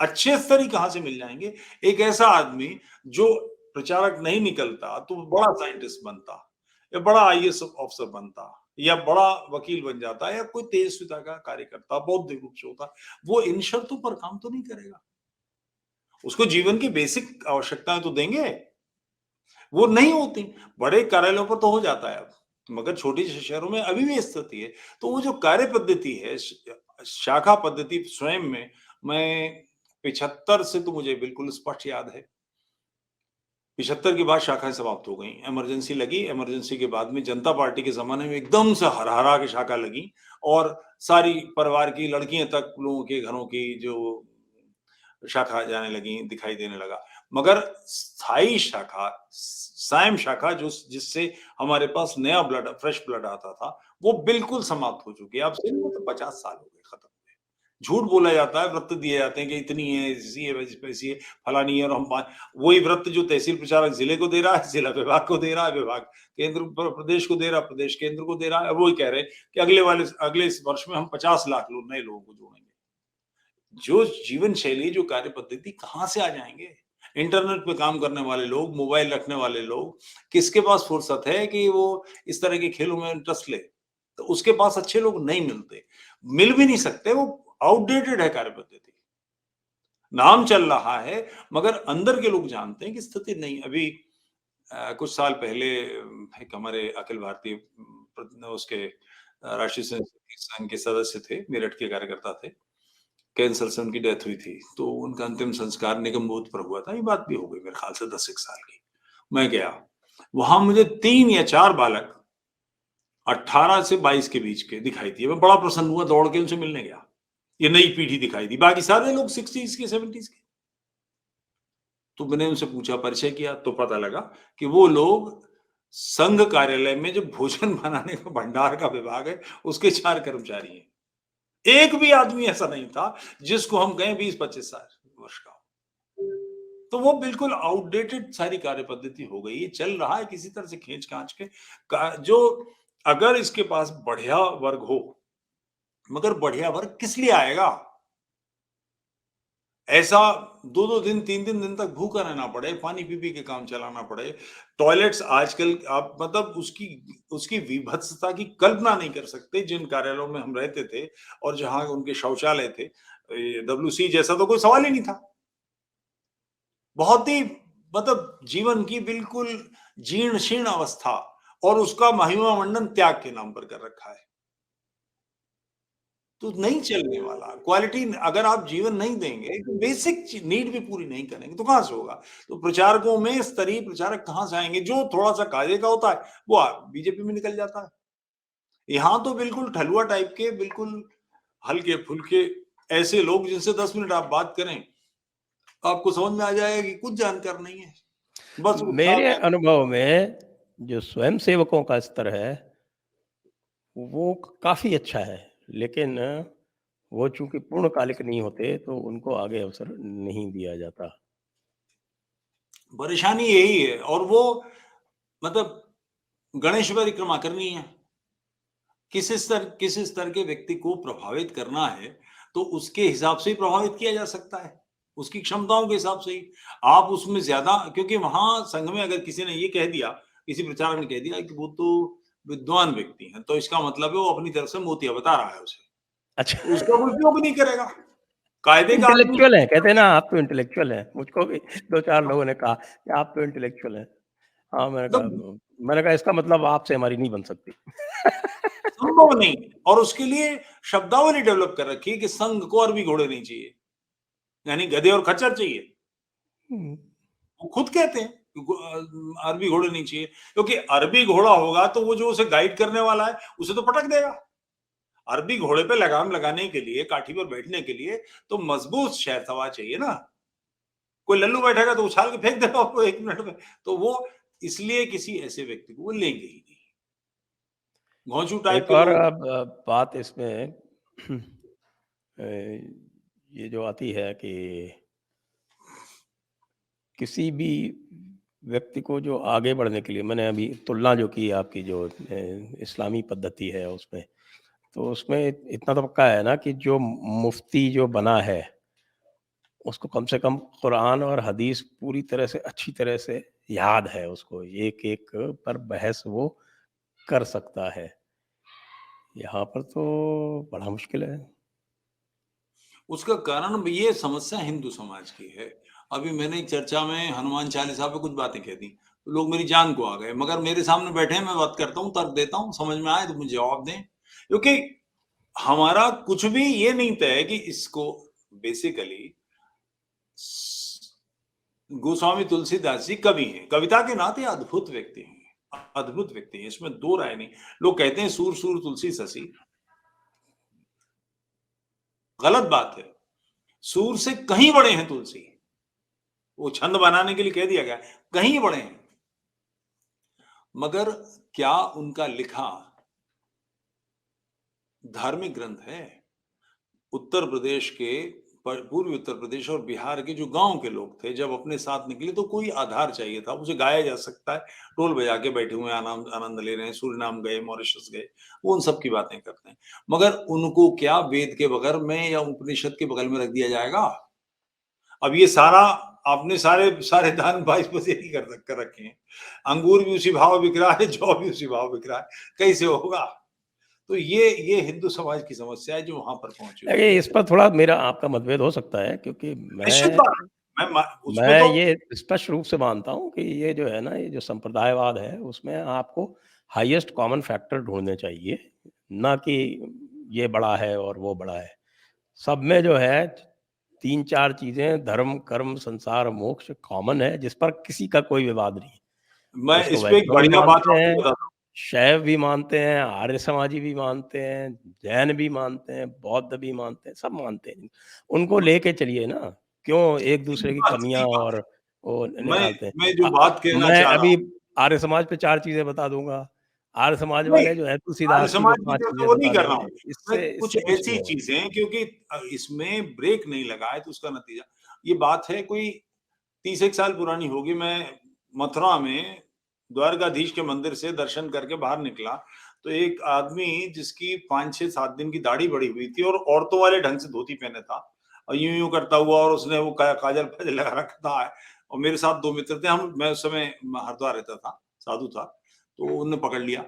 अच्छे स्तर ही कहाँ से मिल जाएँगे? एक ऐसा आदमी जो प्रचारक नहीं निकलता तो बड़ा साइंटिस्ट बनता या बड़ा आईएएस ऑफिसर बनता या बड़ा वकील बन जाता या कोई तेजस्विता का कार्य करता, बौद्धिक रूप से होता। वो इन शर्तों पर काम तो नहीं करेगा। उसको जीवन की बेसिक आवश्यकताएँ तो देंगे। वो नहीं होती। बड़े कार्यालयों पर तो हो जाता है अब, मगर छोटे शहरों में अभी भी स्थिति है। तो वो जो कार्य पद्धति है, शाखा पद्धति स्वयं में मैं 75 से तो मुझे बिल्कुल स्पष्ट याद है। 75 के बाद शाखाएँ समाप्त हो गईं। इमरजेंसी लगी, इमरजेंसी के बाद में जनता पार्टी के ज़माने में एकदम से हरहरा के शाखा लगी और सारी परिवार की लड़कियाँ तक लोगों के घरों की जो शाखा जाने लगी, दिखाई देने लगा। मगर स्थायी शाखा, सायं शाखा जो जिससे हमारे पास नया ब्लड, फ्रेश ब्लड आता था, वो बिल्कुल समाप्त हो चुकी है। अब से नहीं तो 50 साल हो गए खत्म हुए। झूठ बोला जाता है, व्रत दिए जाते हैं कि इतनी है, ऐसी है, वैसी है, फलानी है और हम वही व्रत जो तहसील प्रचारक जिले को दे रहा है, जिला विभाग को दे रहा है, विभाग केंद्र प्रदेश को दे रहा है, प्रदेश केंद्र को दे रहा है। वही कह रहे हैं कि अगले इस वर्ष में हम 50 लाख लोग नए लोगों को जोड़ेंगे। जो जीवन शैली, जो कार्य पद्धति कहाँ से आ जाएँगे? इंटरनेट पे काम करने वाले लोग, मोबाइल रखने वाले लोग, किसके पास फुर्सत है कि वो इस तरह के खेलों में इंटरेस्ट ले? तो उसके पास अच्छे लोग नहीं मिलते। मिल भी नहीं सकते, वो आउटडेटेड है कार्य पद्धति। नाम चल रहा है, मगर अंदर के लोग जानते हैं कि स्थिति नहीं। अभी कुछ साल पहले एक हमारे अखिल भारतीय उसके राष्ट्रीय स्वयं सेवक संघ के सदस्य थे, मेरठ के कार्यकर्ता थे। कैंसर से उनकी डेथ हुई थी, तो उनका अंतिम संस्कार निगम बोध पर हुआ था। ये बात भी हो गई मेरे ख्याल से 10 एक साल की। मैं गया, वहाँ मुझे 3 या 4 बालक 18 से 22 के बीच के दिखाई दिए। मैं बड़ा प्रसन्न हुआ, दौड़ के उनसे मिलने गया। ये नई पीढ़ी दिखाई दी, बाकी सारे लोग 60s के, 70s के। तो मैंने उनसे पूछा, परिचय किया, तो पता लगा कि वो लोग संघ कार्यालय में जो भोजन बनाने का भंडार का विभाग है, उसके 4 कर्मचारी हैं। एक भी आदमी ऐसा नहीं था जिसको हम कहें 20-25 साल वर्ष का हो। तो वो बिल्कुल आउटडेटेड सारी कार्य पद्धति हो गई है। चल रहा है किसी तरह से खींच-खाच के जो अगर इसके पास बढ़िया वर्ग हो, मगर बढ़िया वर्ग किस लिए आएगा? ऐसा 2-2 दिन, 3-3 दिन तक भूखा रहना पड़े, पानी पी-पी के काम चलाना पड़े। टॉयलेट्स आजकल आप मतलब उसकी उसकी विभत्सता की कल्पना नहीं कर सकते जिन कार्यालयों में हम रहते थे और जहाँ उनके शौचालय थे। डब्ल्यूसी जैसा तो कोई सवाल ही नहीं था। बहुत ही मतलब जीवन की बिल्कुल जीर्ण-शीर्ण अवस्था और उसका महिमा मंडन त्याग के नाम पर कर रखा है। तो नहीं चलने वाला। क्वालिटी अगर आप जीवन नहीं देंगे, तो बेसिक नीड भी पूरी नहीं करेंगे, तो कहाँ से होगा? तो प्रचारकों में स्तरीय प्रचारक कहाँ से आएँगे? जो थोड़ा-सा कायदे का होता है, वो बीजेपी में निकल जाता है। यहाँ तो बिल्कुल ठलुआ टाइप के, बिल्कुल हल्के-फुल्के ऐसे लोग जिनसे 10 मिनट आप बात करें, आपको समझ में आ जाएगा कि कुछ जानकार नहीं है, बस उत्साह मेरे में। अनुभव में जो स्वयं सेवकों का स्तर है, वो काफ़ी अच्छा है, लेकिन वो चूँकि पूर्णकालिक नहीं होते, तो उनको आगे अवसर नहीं दिया जाता। परेशानी यही है। और वो मतलब गणेश परिक्रमा करनी है, किस स्तर के व्यक्ति को प्रभावित करना है, तो उसके हिसाब से ही प्रभावित किया जा सकता है, उसकी क्षमताओं के हिसाब से ही। आप उसमें ज्यादा, क्योंकि वहां संघ में अगर किसी ने ये कह दिया, किसी प्रचारक ने कह दिया कि वो तो विद्वान व्यक्ति हैं, तो इसका मतलब है वो अपनी तरफ से मोतिया बता रहा है उसे, अच्छा। तो उसका कोई उपयोग नहीं करेगा। कायदे का आदमी इंटेलेक्चुअल हैं, कहते हैं ना आप तो इंटेलेक्चुअल हैं। मुझको भी 2-4 लोगों ने कहा कि आप तो इंटेलेक्चुअल हैं। हाँ, मतलब मैंने कहा इसका मतलब आपसे हमारी नहीं बन सकती। संभव नहीं। और उसके लिए शब्दावली डेवलप कर रखी है कि संघ को अरबी घोड़े नहीं चाहिए, यानी गधे और खच्चर चाहिए। हुँ। वो खुद कहते हैं कि अरबी घोड़े नहीं चाहिए, क्योंकि अरबी घोड़ा होगा तो वो जो उसे गाइड करने वाला है उसे तो पटक देगा। अरबी घोड़े पे लगाम लगाने के लिए, काठी पर बैठने के लिए तो मजबूत शहर सवार चाहिए ना। कोई लल्लू बैठेगा तो उछाल के फेंक देगा उसको 1 मिनट में। तो वो इसलिए किसी ऐसे व्यक्ति को वो लेंगे ही नहीं। घोंचू टाइप एक के और लोग। बात इसमें अ, ये जो आती है कि किसी भी व्यक्ति को जो आगे बढ़ने के लिए मैंने अभी तुलना जो की आपकी जो इस्लामी पद्धति है उसमें, तो उसमें इतना तो पक्का है ना कि जो मुफ्ती जो बना है, उसको कम से कम कुरान और हदीस पूरी तरह से अच्छी तरह से याद है उसको, एक-एक पर बहस वो कर सकता है। यहाँ पर तो बड़ा मुश्किल है। उसका कारण ये समस्या हिंदू समाज की है। अभी मैंने एक चर्चा में हनुमान चालीसा पे कुछ बातें कह दी, तो लोग मेरी जान को आ गए, मगर मेरे सामने बैठे हैं, मैं बात करता हूँ, तर्क देता हूँ, समझ में आए तो मुझे जवाब दें। क्योंकि हमारा कुछ भी ये नहीं तय है कि इसको बेसिकली गोस्वामी तुलसीदास जी कवि हैं, कविता के नाते अद्भुत व्यक्ति हैं, अद्भुत व्यक्ति हैं, इसमें दो राय नहीं। लोग कहते हैं सूर सूर तुलसी ससी, गलत बात है। सूर से कहीं बड़े हैं तुलसी, वो छंद बनाने के लिए कह दिया गया, कहीं बड़े हैं। मगर क्या उनका लिखा धार्मिक ग्रंथ है? उत्तर प्रदेश के, पूर्वी उत्तर प्रदेश और बिहार के जो गांव के लोग थे, जब अपने साथ निकले तो कोई आधार चाहिए था, उसे गाया जा सकता है। ढोल बजा के बैठे हुए आनंद आनंद ले रहे हैं, सूरीनाम गए, मॉरिशस गए, वो उन सब की बातें करते हैं। मगर उनको क्या वेद के बगल में या उपनिषद के बगल में रख दिया जाएगा? अब ये सारा आपने सारे सारे दान 22 बजे ही कर रखे हैं। अंगूर भी उसी भाव बिक रहा है, जौ भी उसी भाव बिक रहा है, कैसे होगा? तो ये हिंदू समाज की समस्या है जो वहां पर पहुंची हुई देखिए, है। इस पर थोड़ा मेरा आपका मतभेद हो सकता है क्योंकि निश्चित बात, उसमें मैं तो ये स्पष्ट रूप से मानता हूँ कि ये जो है ना, ये जो संप्रदायवाद है, उसमें आपको हाईएस्ट कॉमन फैक्टर ढूँढने चाहिए, ना कि ये बड़ा है और वो बड़ा है। सब में जो है 3-4 चीज़ें धर्म, कर्म, संसार, मोक्ष कॉमन है, जिस पर किसी का कोई विवाद नहीं है। मैं उसको इस पे एक वैष्णव भी बढ़िया बात मानते आपको हैं, बताता हूँ। शैव भी मानते हैं, आर्य समाजी भी मानते हैं, जैन भी मानते हैं, बौद्ध भी मानते हैं, सब मानते हैं। उनको लेके चलिए ना, क्यों एक-दूसरे की कमियाँ सही बात और है। वो मैं निकालते हैं। मैं जो बात कहना मैं चाह रहा अभी हूँ, आर्य समाज पे 4 चीज़ें बता दूँगा, आर्य समाज नहीं, वाले जो हैं आर्य तुलसीदास जी पे समाज की 5 तरफ से चीज़ें वो नहीं बता कर रहा देंगे, हूँ। मैं इससे कुछ कुछ नहीं ऐसी होगा। चीजें, क्योंकि इसमें ब्रेक नहीं लगा है तो उसका नतीजा ये बात है। कोई 30 एक साल पुरानी होगी, मैं मथुरा में द्वारकाधीश के मंदिर से दर्शन करके बाहर निकला, तो एक आदमी जिसकी 5-6-7 दिन की दाढ़ी बढ़ी हुई थी और औरतों वाले ढंग से धोती पहने था, और यूं यूं करता हुआ, और उसने वो काजल फाजल लगा रखा था, और मेरे साथ 2 मित्र थे, हम मैं उस समय हरिद्वार रहता था, साधु था, तो उन्होंने पकड़ लिया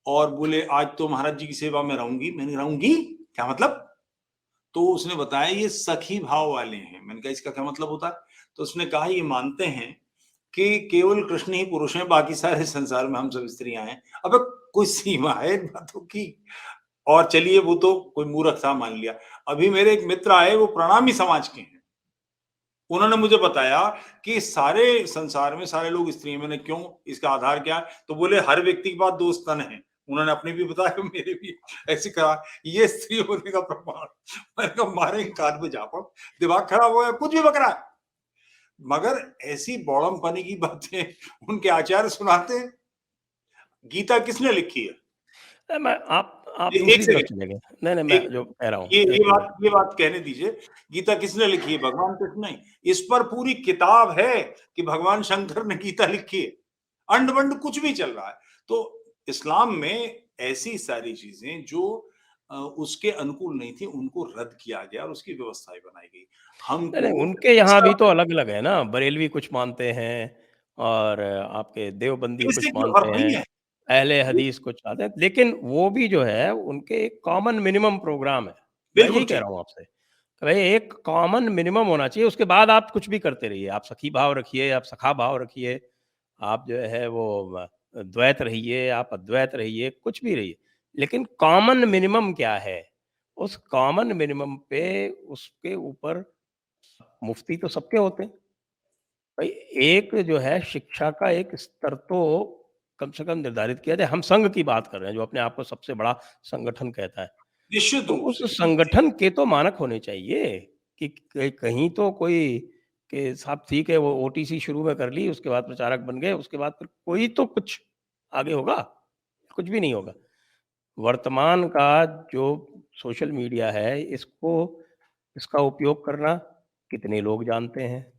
और बोले आज तो महाराज जी की सेवा में रहूंगी। मैंने रहूंगी क्या मतलब? तो उसने बताया ये सखी भाव वाले हैं। मैंने कहा इसका क्या मतलब होता है? तो उसने कहा ये मानते हैं कि केवल कृष्ण ही पुरुष हैं, बाकी सारे संसार में हम सब स्त्रियां हैं। अबे कोई सीमा है इन बातों की? और चलिए वो तो कोई मूर्ख था, मान लिया। अभी मेरे एक मित्र आए, वो प्रणामी समाज के हैं, उन्होंने मुझे बताया कि सारे संसार में सारे लोग स्त्री हैं। मैंने क्यों, इसका आधार क्या है? तो बोले हर व्यक्ति के पास 2 स्तन हैं। उन्होंने अपने भी बताया, मेरे भी ऐसे कहा, ये स्त्री होने का प्रमाण। मैंने कहा मारे कान में झापड़, दिमाग खराब हो गया, कुछ भी बक रहा है। मगर ऐसी बौड़मपनी की बातें उनके आचार्य सुनाते हैं। गीता किसने लिखी है? मैं आप एक दूसरी तरफ सेकंड, चले गए। नहीं, मैं एक जो कह रहा हूँ, ये ये 1 मिनट। बात ये बात कहने दीजिए। गीता किसने लिखी है? भगवान कृष्ण नहीं। इस पर पूरी किताब है कि भगवान शंकर ने गीता लिखी है। अंड-बंड कुछ भी चल रहा है। तो इस्लाम में ऐसी सारी चीज़ें जो उसके अनुकूल नहीं थी, उनको रद्द किया गया और उसकी व्यवस्थाएँ बनाई गई। नहीं, नहीं, हमको उनके यहाँ भी सब तो अलग-अलग है ना, बरेलवी कुछ मानते हैं और आपके देवबंदी कुछ बेसिक में मानते फर्क नहीं हैं, है। अहले हदीस कुछ मानते हैं, लेकिन वो भी जो है उनके एक कॉमन मिनिमम प्रोग्राम है। मैं बिल्कुल यही कह ठीक। रहा हूँ आपसे, कि भई एक कॉमन मिनिमम होना चाहिए, उसके बाद आप कुछ भी करते रहिए, आप सखी भाव रखिए, आप सखा भाव रखिए, आप जो है वो द्वैत रहिए, आप अद्वैत रहिए, कुछ भी रहिए, लेकिन कॉमन मिनिमम क्या है? उस कॉमन मिनिमम पे उसके ऊपर मुफ्ती तो सबके होते हैं। भाई एक जो है शिक्षा का एक स्तर तो कम से कम निर्धारित किया जाए। हम संघ की बात कर रहे हैं, जो अपने आप को सबसे बड़ा संगठन कहता है। निश्चित तो रूप उस से। संगठन के तो मानक होने चाहिए कि कहीं तो कोई कि साहब ठीक है वो ओटीसी शुरू में कर ली, उसके बाद प्रचारक बन गए, उसके बाद फिर कोई तो कुछ आगे होगा, कुछ भी नहीं होगा। वर्तमान का जो सोशल मीडिया है, इसका उपयोग करना कितने लोग जानते हैं?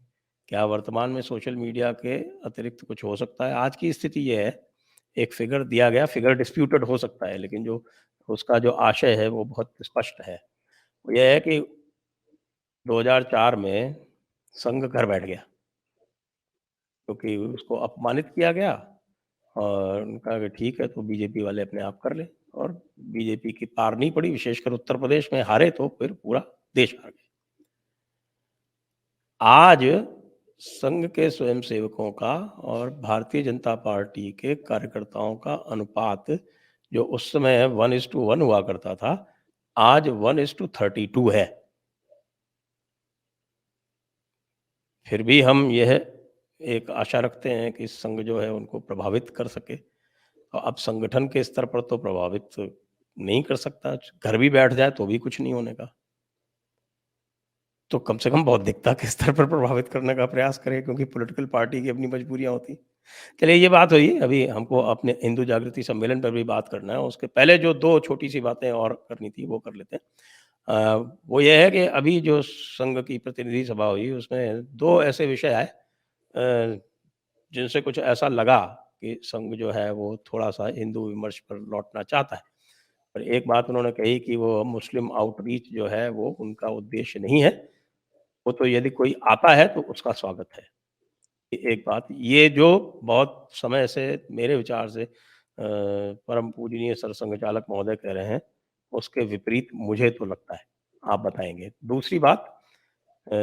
क्या वर्तमान में सोशल मीडिया के अतिरिक्त कुछ हो सकता है? आज की स्थिति ये है, एक फ़िगर दिया गया, फ़िगर डिस्प्यूटेड हो सकता है, लेकिन जो उसका जो आशय है, वो बहुत स्पष्ट है। वो ये है कि 2004 में संघ घर बैठ गया, क्योंकि उसको अपमानित किया गया और उन्होंने कहा कि ठीक है, तो बीजेपी वाले अपने आप कर लें और बीजेपी की पार नहीं पड़ी, विशेषकर उत्तर प्रदेश में हारे तो फिर पूरा देश हार गया। आज संघ के स्वयंसेवकों का और भारतीय जनता पार्टी के कार्यकर्ताओं का अनुपात जो उस समय 1:1 हुआ करता था, आज 1:32 है। फिर भी हम यह एक आशा रखते हैं कि संघ जो है उनको प्रभावित कर सके। तो अब संगठन के स्तर पर तो प्रभावित नहीं कर सकता, घर भी बैठ जाए तो भी कुछ नहीं होने का। तो कम से कम बौद्धिकता के स्तर पर प्रभावित करने का प्रयास करें, क्योंकि पॉलिटिकल पार्टी की अपनी मजबूरियाँ होती हैं। चलिए ये बात हुई, अभी हमको अपने हिंदू जागृति सम्मेलन पर भी बात करना है, उसके पहले जो 2 छोटी-सी बातें और करनी थी वो कर लेते हैं। वो ये है कि अभी जो संघ की प्रतिनिधि सभा हुई उसमें 2 ऐसे विषय आए जिनसे कुछ ऐसा लगा कि संघ जो है वो थोड़ा-सा हिंदू विमर्श पर लौटना चाहता है। और एक बात उन्होंने कही कि वो मुस्लिम आउटरीच जो है वो उनका उद्देश्य नहीं है, वो तो यदि कोई आता है तो उसका स्वागत है। एक बात ये जो बहुत समय से मेरे विचार से परम पूजनीय सरसंघ चालक महोदय कह रहे हैं, उसके विपरीत मुझे तो लगता है। आप बताएँगे। दूसरी बात अ,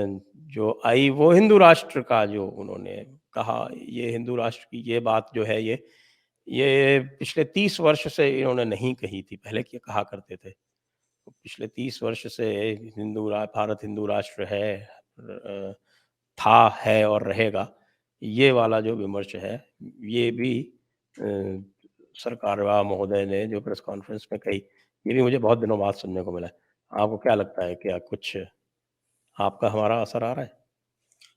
जो आई वो हिंदू राष्ट्र का जो उन्होंने कहा, ये हिंदू राष्ट्र की ये बात जो है ये पिछले 30 वर्ष से इन्होंने नहीं कही थी, पहले क्या कहा करते थे। तो पिछले 30 वर्ष से भारत हिंदू राष्ट्र है, था, है और रहेगा। ये वाला जो विमर्श है, ये भी अ, सरकारवाह महोदय ने जो प्रेस कॉन्फ्रेंस में कही, ये भी मुझे बहुत दिनों बाद सुनने को मिला है। आपको क्या लगता है, क्या कुछ आपका हमारा असर आ रहा है?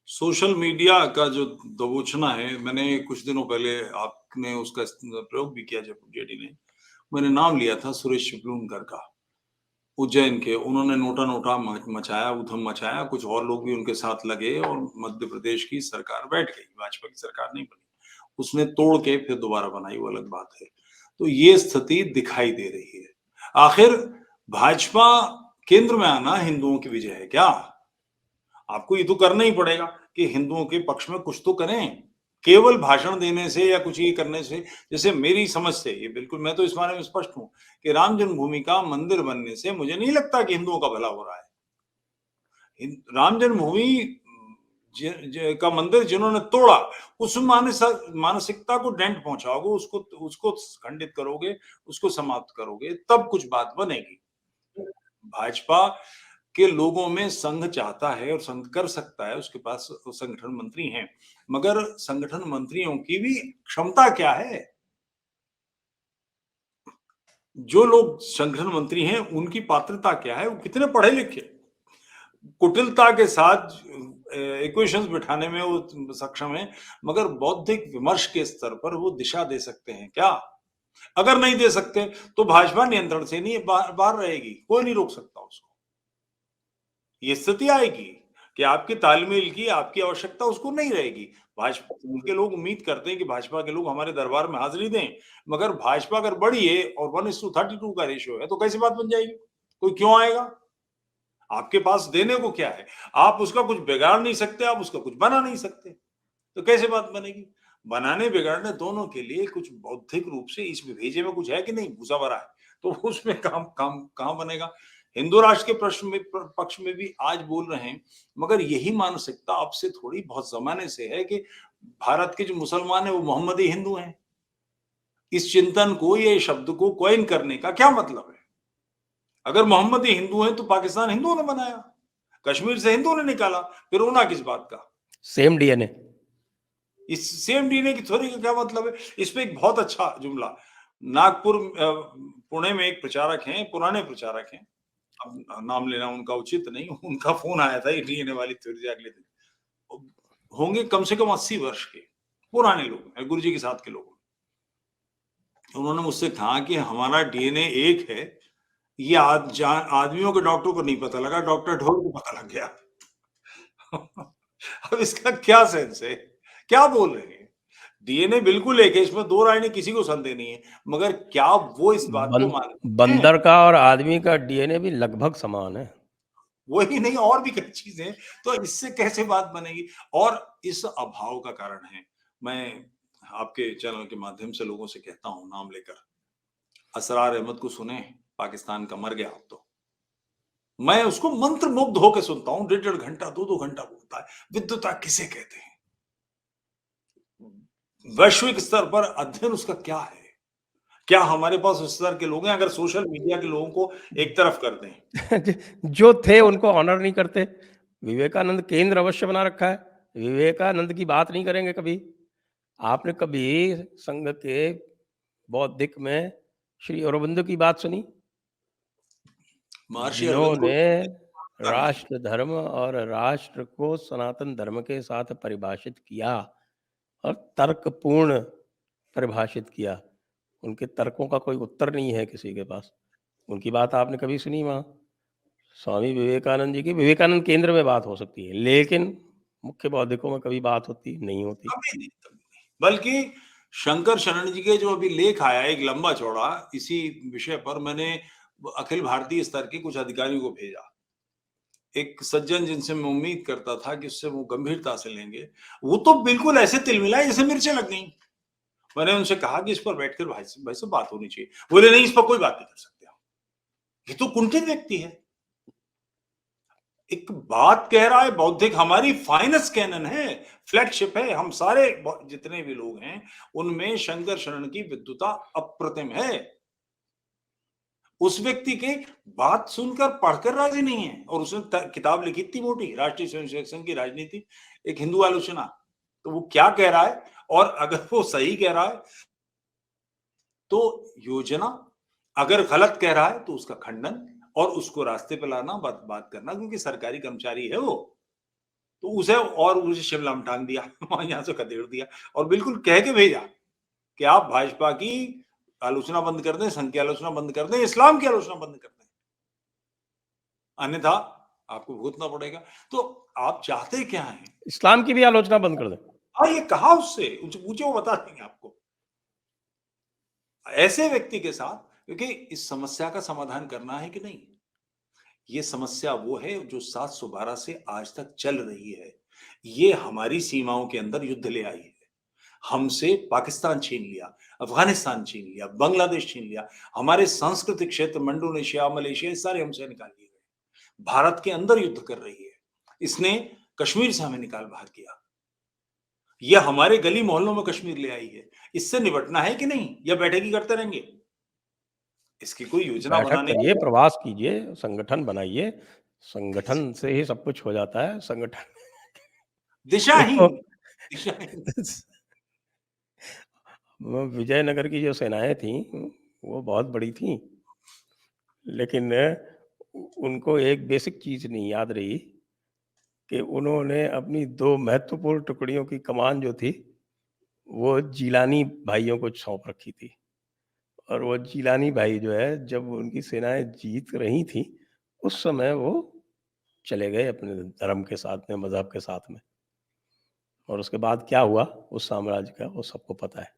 सोशल मीडिया का जो दबोचना है, मैंने कुछ दिनों पहले आपने उसका प्रयोग भी किया जब जेडी ने, मैंने नाम लिया था सुरेश चिपलूणकर का, उज्जैन के। उन्होंने नोटा-नोटा मचाया, उधम मचाया, कुछ और लोग भी उनके साथ लगे और मध्य प्रदेश की सरकार बैठ गई, भाजपा की सरकार नहीं बनी। उसने तोड़ के फिर दोबारा बनाई, वो अलग बात है। तो ये स्थिति दिखाई दे रही है। आखिर भाजपा केंद्र में आना हिंदुओं की विजय है क्या? आपको ये तो करना ही पड़ेगा कि हिंदुओं के पक्ष में कुछ तो करें। केवल भाषण देने से या कुछ ये करने से, जैसे मेरी समझ से ये बिल्कुल, मैं तो इस बारे में स्पष्ट हूँ कि राम जन्मभूमि का मंदिर बनने से मुझे नहीं लगता कि हिंदुओं का भला हो रहा है। राम जन्मभूमि का मंदिर जिन्होंने तोड़ा, उस मानसिकता को डेंट पहुंचाओगे, उसको उसको खंडित करोगे, उसको समाप्त करोगे, तब कुछ बात बनेगी। भाजपा के लोगों में संघ चाहता है और संघ कर सकता है, उसके पास संगठन मंत्री हैं, मगर संगठन मंत्रियों की भी क्षमता क्या है? जो लोग संगठन मंत्री हैं, उनकी पात्रता क्या है? वो कितने पढ़े लिखे? कुटिलता के साथ इक्वेशंस बिठाने में वो सक्षम है, मगर बौद्धिक विमर्श के स्तर पर वो दिशा दे सकते हैं क्या? अगर नहीं दे सकते तो भाजपा नियंत्रण से नहीं बाहर रहेगी, कोई नहीं रोक सकता उसको। ये स्थिति आएगी कि आपके तालमेल की, आपकी आवश्यकता उसको नहीं रहेगी। भाजपा के लोग उम्मीद करते हैं कि भाजपा के लोग हमारे दरबार में हाजिरी दें, मगर भाजपा अगर बड़ी है और 1:32 का रेशियो है, तो कैसी बात बन जाएगी? कोई क्यों आएगा? आपके पास देने को क्या है? आप उसका कुछ बिगाड़ नहीं सकते, आप उसका कुछ बना नहीं सकते, तो कैसे बात बनेगी? बनाने बिगाड़ने दोनों के लिए कुछ बौद्धिक रूप से इस भेजे में कुछ है कि नहीं, भूसा भरा है, तो उसमें काम काम कहाँ बनेगा? हिंदू राष्ट्र के प्रश्न में पक्ष में भी आज बोल रहे हैं, मगर यही मानसिकता अब से थोड़ी बहुत जमाने से है कि भारत के जो मुसलमान है वो मोहम्मदी हिंदू हैं। इस चिंतन को, ये शब्द को कॉइन करने का क्या मतलब है? अगर मोहम्मदी हिंदू हैं तो पाकिस्तान हिंदुओं ने बनाया, कश्मीर से हिंदुओं ने निकाला, फिर रोना किस बात का? Same DNA. इस सेम डीएनए की थ्योरी का क्या मतलब है? इस पे एक बहुत अच्छा जुमला नागपुर पुणे में एक प्रचारक हैं, पुराने प्रचारक हैं, अब नाम लेना उनका उचित नहीं, उनका फोन आया था ये डीएनए वाली थ्योरी से अगले दिन। होंगे कम से कम 80 वर्ष के, पुराने लोग हैं, गुरुजी के साथ के लोग। उन्होंने मुझसे कहा कि हमारा डीएनए एक है, ये आदमियों के डॉक्टर को नहीं पता लगा, डॉक्टर ढोल को पता लग गया। अब इसका क्या सेंस है? क्या बोल रहे हैं? डीएनए बिल्कुल एक है, इसमें दो राय नहीं, किसी को संदेह नहीं है, मगर क्या वो इस बात को मानते हैं? बंदर का और आदमी का डीएनए भी लगभग समान है। वही नहीं, और भी कई चीजें, तो इससे कैसे बात बनेगी? और इस अभाव का कारण है, मैं आपके चैनल के माध्यम से लोगों से कहता हूं नाम लेकर, असरार अहमद को सुने, पाकिस्तान का मर गया अब तो। मैं उसको मंत्र मुग्ध होकर सुनता हूं, 1.5 घंटा 2-2 घंटा बोलता है। विद्वता किसे कहते हैं? वैश्विक स्तर पर अध्ययन उसका क्या है? क्या हमारे पास उस स्तर के लोग हैं? अगर सोशल मीडिया के लोगों को एक तरफ कर दें, जो थे उनको ऑनर नहीं करते। विवेकानंद केंद्र अवश्य बना रखा है, विवेकानंद की बात नहीं करेंगे कभी। आपने कभी संघ के बौद्धिक में श्री अरबिंदो की बात सुनी? महर्षि अरविंद को जिन्होंने मानता नहीं है। राष्ट्र धर्म और राष्ट्र को सनातन धर्म के साथ परिभाषित किया और तर्कपूर्ण परिभाषित किया। उनके तर्कों का कोई उत्तर नहीं है किसी के पास। उनकी बात आपने कभी सुनी वहाँ? स्वामी विवेकानंद जी की विवेकानंद केंद्र में बात हो सकती है, लेकिन मुख्य बौद्धिकों में कभी बात होती नहीं होती। कभी नहीं, कभी नहीं। बल्कि शंकर शरण जी के जो अभी लेख आया एक लंबा चौड़ा इसी विषय पर, मैंने अखिल भारतीय स्तर के कुछ अधिकारियों को भेजा। एक सज्जन जिनसे मैं उम्मीद करता था कि उससे वो गंभीरता से लेंगे, वो तो बिल्कुल ऐसे तिलमिलाए जैसे मिर्चें लग गई। मैंने उनसे कहा कि इस पर बैठकर भाई से बात होनी चाहिए। बोले नहीं, इस पर कोई बात नहीं कर सकते हम, ये तो कुंठित व्यक्ति है। एक बात कह रहा है बौद्धिक, हमारी फाइनेस्ट कैनन है, फ्लैगशिप है, हम सारे जितने भी लोग हैं उनमें शंकर शरण की विद्वता अप्रतिम है। उस व्यक्ति के बात सुनकर पढ़कर राजी नहीं है, और उसने किताब लिखी थी मोटी, राष्ट्रीय स्वयंसेवक संघ की राजनीति, एक हिंदू आलोचना। तो वो क्या कह रहा है, और अगर वो सही कह रहा है तो योजना, अगर गलत कह रहा है तो उसका खंडन, और उसको रास्ते पे लाना, बात करना, क्योंकि सरकारी कर्मचारी है वो, तो उसे, और उसे शिमला में टांग दिया, यहां से खदेड़ दिया, और बिल्कुल कह के भेजा कि आप भाजपा की आलोचना बंद कर दें, संघ की आलोचना बंद कर दें, इस्लाम की आलोचना बंद कर दें, अन्यथा आपको भुगतना पड़ेगा। तो आप चाहते क्या हैं? इस्लाम की भी आलोचना बंद कर दें। हाँ, ये कहा उससे, उनसे पूछे, वो बता देंगे आपको। ऐसे व्यक्ति के साथ, क्योंकि इस समस्या का समाधान करना है कि नहीं, ये समस्या वो है जो 712 से आज तक चल रही है। ये हमारी सीमाओं के अंदर युद्ध ले आई है। हमसे पाकिस्तान छीन लिया, अफगानिस्तान छीन लिया, बांग्लादेश छीन लिया, हमारे सांस्कृतिक क्षेत्र इंडोनेशिया, मलेशिया, सारे हमसे निकाल लिए गए। भारत के अंदर युद्ध कर रही है। इसने कश्मीर से हमें निकाल बाहर किया। यह हमारे गली मोहल्लों में कश्मीर ले आई है। इससे निपटना है कि नहीं, या बैठकी करते रहेंगे? इसकी कोई योजना बैठक बनाने करिए, की प्रवास कीजिए, संगठन बनाइए। संगठन से ही सब कुछ हो जाता है। संगठन दिशाहीन, देखो दिशाहीन। वो विजयनगर की जो सेनाएँ थीं, वो बहुत बड़ी थीं। लेकिन उनको एक बेसिक चीज़ नहीं याद रही कि उन्होंने अपनी 2 महत्वपूर्ण टुकड़ियों की कमान जो थी, वो जिलानी भाइयों को सौंप रखी थी। और वो जिलानी भाई जो है, जब उनकी सेनाएँ जीत रही थीं, उस समय वो चले गए अपने धर्म के साथ में, मज़हब के साथ में। और उसके बाद क्या हुआ उस साम्राज्य का, वो सबको पता है।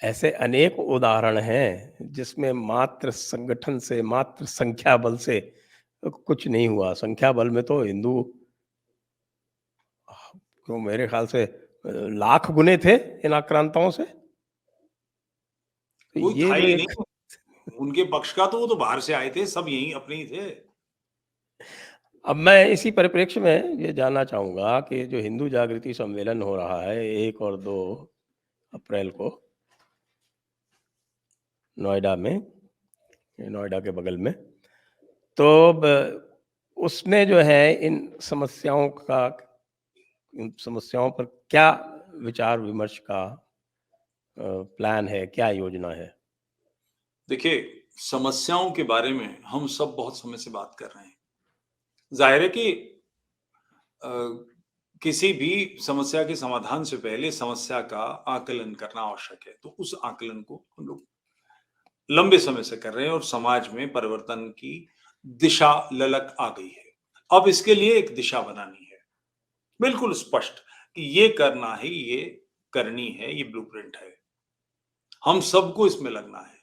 ऐसे अनेक उदाहरण हैं, जिसमें मात्र संगठन से, मात्र संख्या बल से कुछ नहीं हुआ। संख्या बल में तो हिंदू तो मेरे ख़्याल से लाख गुने थे इन आक्रांताओं से। तो कोई ये था जो ही एक नहीं उनके पक्ष का, तो वो तो बाहर से आए थे, सब यहीं अपने ही थे। अब मैं इसी परिप्रेक्ष्य में ये जानना चाहूँगा कि जो हिंदू जागृति सम्मेलन हो रहा है 1 और 2 अप्रैल को नोएडा में, ये नोएडा के बगल में, तो उसमें जो है इन समस्याओं पर क्या विचार विमर्श का प्लान है, क्या योजना है? देखिए, समस्याओं के बारे में हम सब बहुत समय से बात कर रहे हैं। ज़ाहिर है कि अ, किसी भी समस्या के समाधान से पहले समस्या का आकलन करना आवश्यक है। तो उस आकलन को हम लोग लंबे समय से कर रहे हैं और समाज में परिवर्तन की दिशा ललक आ गई है। अब इसके लिए एक दिशा बनानी है, बिल्कुल स्पष्ट कि ये करना है, ये करनी है, ये ब्लूप्रिंट है। हम सबको इसमें लगना है।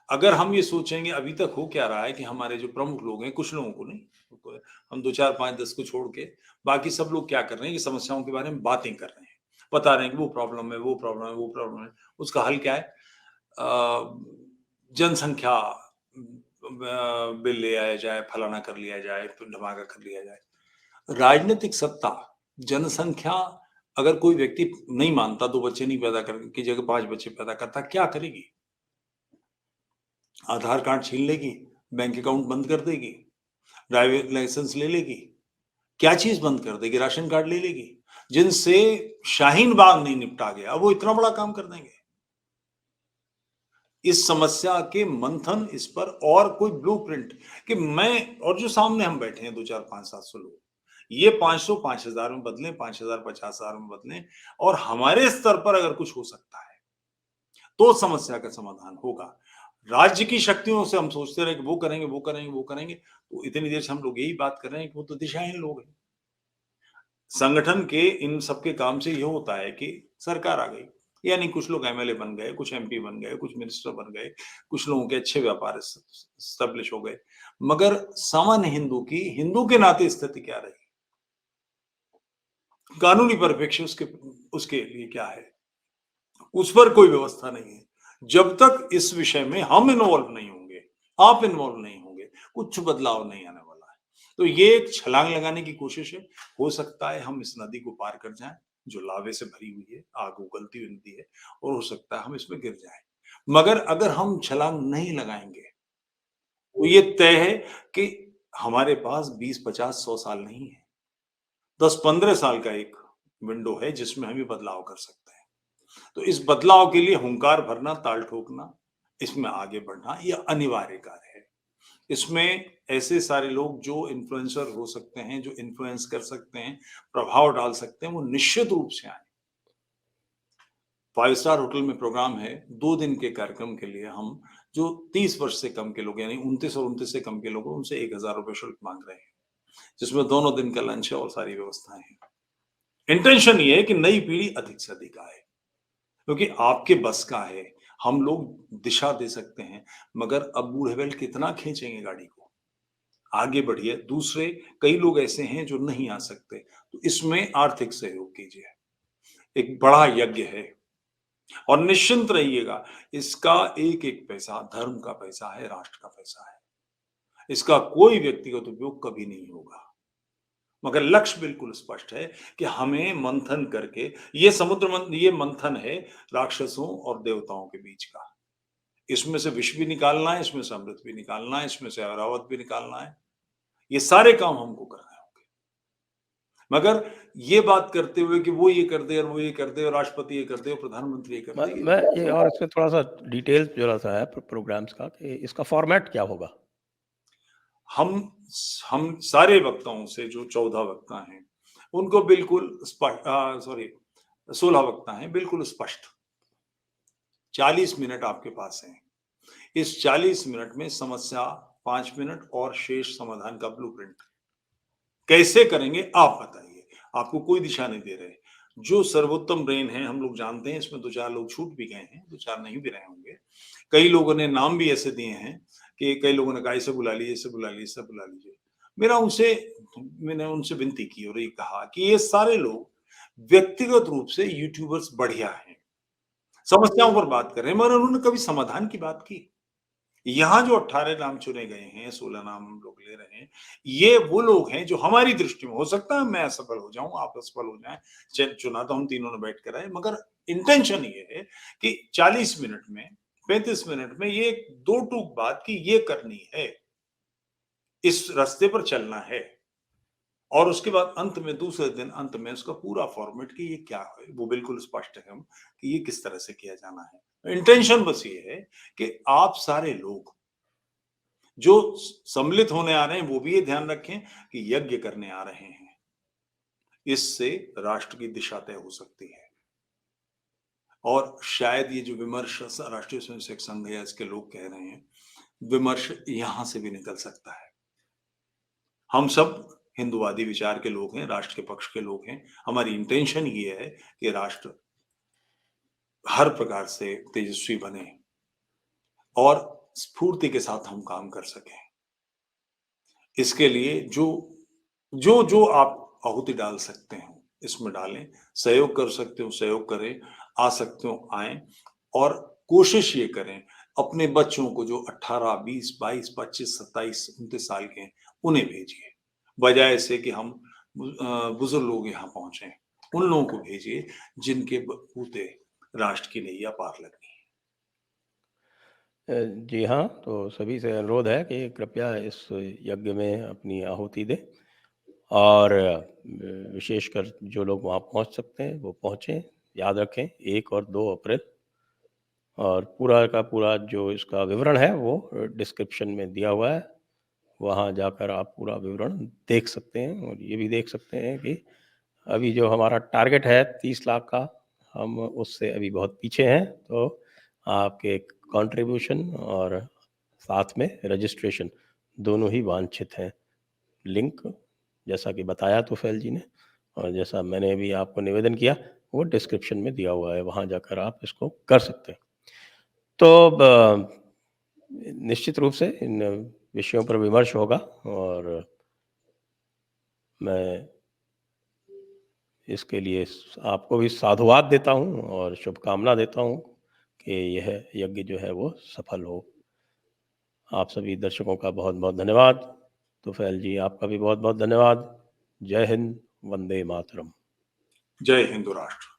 अगर हम ये सोचेंगे अभी तक हो क्या रहा है कि हमारे जो प्रमुख लोग हैं, कुछ लोगों को नहीं, हम 2, 4, 5, 10 को छोड़ के बाकी सब लोग क्या कर रहे हैं कि समस्याओं के बारे में बातें कर रहे हैं। बता रहे हैं कि वो प्रॉब्लम है, वो प्रॉब्लम है, वो प्रॉब्लम है। उसका हल क्या है? जनसंख्या बिल ले आया जाए, फलाना कर लिया जाए, फिर ढमाका कर लिया जाए। राजनीतिक सत्ता, जनसंख्या अगर कोई व्यक्ति नहीं मानता 2 बच्चे नहीं पैदा करने की जगह 5 बच्चे पैदा करता, क्या करेगी? आधार कार्ड छीन लेगी, बैंक अकाउंट बंद कर देगी, ड्राइविंग लाइसेंस ले लेगी, क्या चीज़ बंद कर देगी? राशन कार्ड ले लेगी। जिनसे शाहीन बाग नहीं निपटा गया, वो इतना बड़ा काम कर देंगे। इस समस्या के मंथन इस पर और कोई ब्लूप्रिंट कि मैं और जो सामने हम बैठे हैं 2, 4, 5, 700 लोग, ये 500 5,000 में बदलें, 5,000 50,000 में बदलें और हमारे स्तर पर अगर कुछ हो सकता है, तो समस्या का समाधान होगा। राज्य की शक्तियों से हम सोचते रहे कि वो करेंगे, वो करेंगे, वो करेंगे, तो इतनी देर से हम लोग यही बात कर रहे हैं कि वो तो दिशाहीन लोग हैं। संगठन के इन सबके काम से ये होता है कि सरकार आ गई, यानी कुछ लोग एमएलए बन गए, कुछ एमपी बन गए, कुछ मिनिस्टर बन गए, कुछ लोगों के अच्छे व्यापार एस्टेब्लिश हो गए। मगर सामान्य हिंदू की हिंदू के नाते स्थिति क्या रही? कानूनी परिप्रेक्ष्य उसके लिए क्या है? उस पर कोई व्यवस्था नहीं है। जब तक इस विषय में हम इन्वॉल्व नहीं होंगे, आप इन्वॉल्व नहीं होंगे, कुछ बदलाव नहीं आने वाला है। तो ये एक छलांग लगाने की कोशिश है। हो सकता है हम इस नदी को पार कर जाएँ, जो लावे से भरी हुई है, आग उगलती हुई नदी है और हो सकता है हम इसमें गिर जाएँ। मगर अगर हम छलांग नहीं लगाएँगे, तो ये तय है कि हमारे पास 20, 50, 100 साल नहीं है। 10-15 साल का एक विंडो है जिसमें हम ये बदलाव कर सकते हैं। तो इस बदलाव के लिए हुंकार भरना, ताल ठोकना, इसमें आगे बढ़ना ये अनिवार्य कार्य है। इसमें ऐसे सारे लोग जो इन्फ्लुएंसर हो सकते हैं, जो इन्फ्लुएंस कर सकते हैं, प्रभाव डाल सकते हैं, वो निश्चित रूप से आएँ। 5 स्टार होटल में प्रोग्राम है, 2 दिन के कार्यक्रम के लिए हम जो 30 वर्ष से कम के लोग यानी 29 और 29 से कम के लोग हैं, उनसे ₹1000 शुल्क माँग रहे हैं, जिसमें दोनों दिन का लंच है और सारी व्यवस्थाएँ हैं। इंटेंशन ये है कि नई पीढ़ी अधिक से अधिक आए। क्योंकि आपके बस का है, हम लोग दिशा दे सकते हैं, मगर अब बूढ़े बैल कितना खींचेंगे गाड़ी को? आगे बढ़िए, दूसरे कई लोग ऐसे हैं जो नहीं आ सकते, तो इसमें आर्थिक सहयोग कीजिए। एक बड़ा यज्ञ है और निश्चिंत रहिएगा, इसका एक-एक पैसा धर्म का पैसा है, राष्ट्र का पैसा है। इसका कोई व्यक्तिगत उपयोग कभी नहीं होगा। मगर लक्ष्य बिल्कुल स्पष्ट है कि हमें मंथन करके ये मंथन है राक्षसों और देवताओं के बीच का। इसमें से विष भी निकालना है, इसमें से अमृत भी निकालना है, इसमें से ऐरावत भी निकालना है। ये सारे काम हमको करने होंगे। मगर ये बात करते हुए कि वो ये कर दे और वो ये कर दे और राष्ट्रपति ये कर दे और प्रधानमंत्री ये कर दे, ये मैं बहुत ये और इसमें थोड़ा-सा डिटेल ज़रा-सा है प्रोग्राम्स का कि इसका फॉर्मेट क्या होगा? हम सारे वक्ताओं से, जो 14 वक्ता हैं, उनको बिल्कुल 16 वक्ता हैं, बिल्कुल स्पष्ट 40 मिनट आपके पास हैं। इस 40 मिनट में समस्या 5 मिनट और शेष समाधान का ब्लूप्रिंट कैसे करेंगे आप बताइए। आपको कोई दिशा नहीं दे रहे। जो सर्वोत्तम ब्रेन है हम लोग जानते हैं, इसमें 2-4 लोग छूट भी गए हैं, 2-4 नहीं भी रहे होंगे। कई लोगों ने नाम भी ऐसे दिए हैं कि कई लोगों ने कहा इसे बुला लीजिए, इसे बुला लीजिए, इसे बुला लीजिए। मैंने उनसे विनती की और ये कहा कि ये सारे लोग व्यक्तिगत रूप से यूट्यूबर्स बढ़िया हैं। समस्याओं पर बात कर रहे हैं, मगर उन्होंने कभी समाधान की बात की? यहाँ जो 18 नाम चुने गए हैं, 16 नाम हम लोग ले रहे हैं, ये वो लोग हैं जो हमारी दृष्टि में, हो सकता है मैं असफल हो जाऊँ, आप असफल हो जाएँ, चुना तो हम तीनों ने बैठ कर आए, मगर इंटेंशन ये है कि 40 मिनट में, 35 मिनट में ये 2 टूक बात कि ये करनी है, इस रास्ते पर चलना है। और उसके बाद अंत में, दूसरे दिन अंत में उसका पूरा फॉर्मेट कि ये क्या है, वो बिल्कुल स्पष्ट है हम कि ये किस तरह से किया जाना है। इंटेंशन बस ये है कि आप सारे लोग जो सम्मिलित होने आ रहे हैं, वो भी ये ध्यान रखें कि यज्ञ करने आ रहे हैं। इससे राष्ट्र की दिशा तय हो सकती है। और शायद ये जो विमर्श राष्ट्रीय स्वयंसेवक संघ या इसके लोग कह रहे हैं, विमर्श यहां से भी निकल सकता है। हम सब हिंदुवादी विचार के लोग हैं, राष्ट्र के पक्ष के लोग हैं। हमारी इंटेंशन ये है कि राष्ट्र हर प्रकार से तेजस्वी बने और स्फूर्ति के साथ हम काम कर सकें। इसके लिए जो आप आहुति डाल सकते हो, इसमें डालें। सहयोग कर सकते हो, सहयोग करें। आ सकते हो, आएँ और कोशिश ये करें, अपने बच्चों को जो 18, 20, 22, 25, 27, 29 साल के हैं, उन्हें भेजिए। बजाय इससे कि हम बुजुर्ग लोग यहाँ पहुँचे, उन लोगों को भेजिए जिनके बलबूते राष्ट्र की नैया पार लगनी है। जी हाँ, तो सभी से अनुरोध है कि कृपया इस यज्ञ में अपनी आहुति दें और विशेषकर जो लोग वहाँ पहुँच सकते हैं, वो पहुँचें। याद रखें 1 और 2 अप्रैल, और पूरा का पूरा जो इसका विवरण है, वो डिस्क्रिप्शन में दिया हुआ है। वहाँ जाकर आप पूरा विवरण देख सकते हैं और ये भी देख सकते हैं कि अभी जो हमारा टारगेट है 30 लाख का, हम उससे अभी बहुत पीछे हैं। तो आपके कंट्रीब्यूशन और साथ में रजिस्ट्रेशन दोनों ही वांछित हैं। लिंक जैसा कि बताया तुफैल जी ने और जैसा मैंने भी आपको निवेदन किया, वो डिस्क्रिप्शन में दिया हुआ है, वहाँ जाकर आप इसको कर सकते हैं। तो निश्चित रूप से इन विषयों पर विमर्श होगा और मैं इसके लिए आपको भी साधुवाद देता हूँ और शुभकामना देता हूँ कि यह यज्ञ जो है वो सफल हो। आप सभी दर्शकों का बहुत-बहुत धन्यवाद। तुफैल जी, आपका भी बहुत-बहुत धन्यवाद। जय हिंद, वंदे मातरम। जय हिंद राष्ट्र।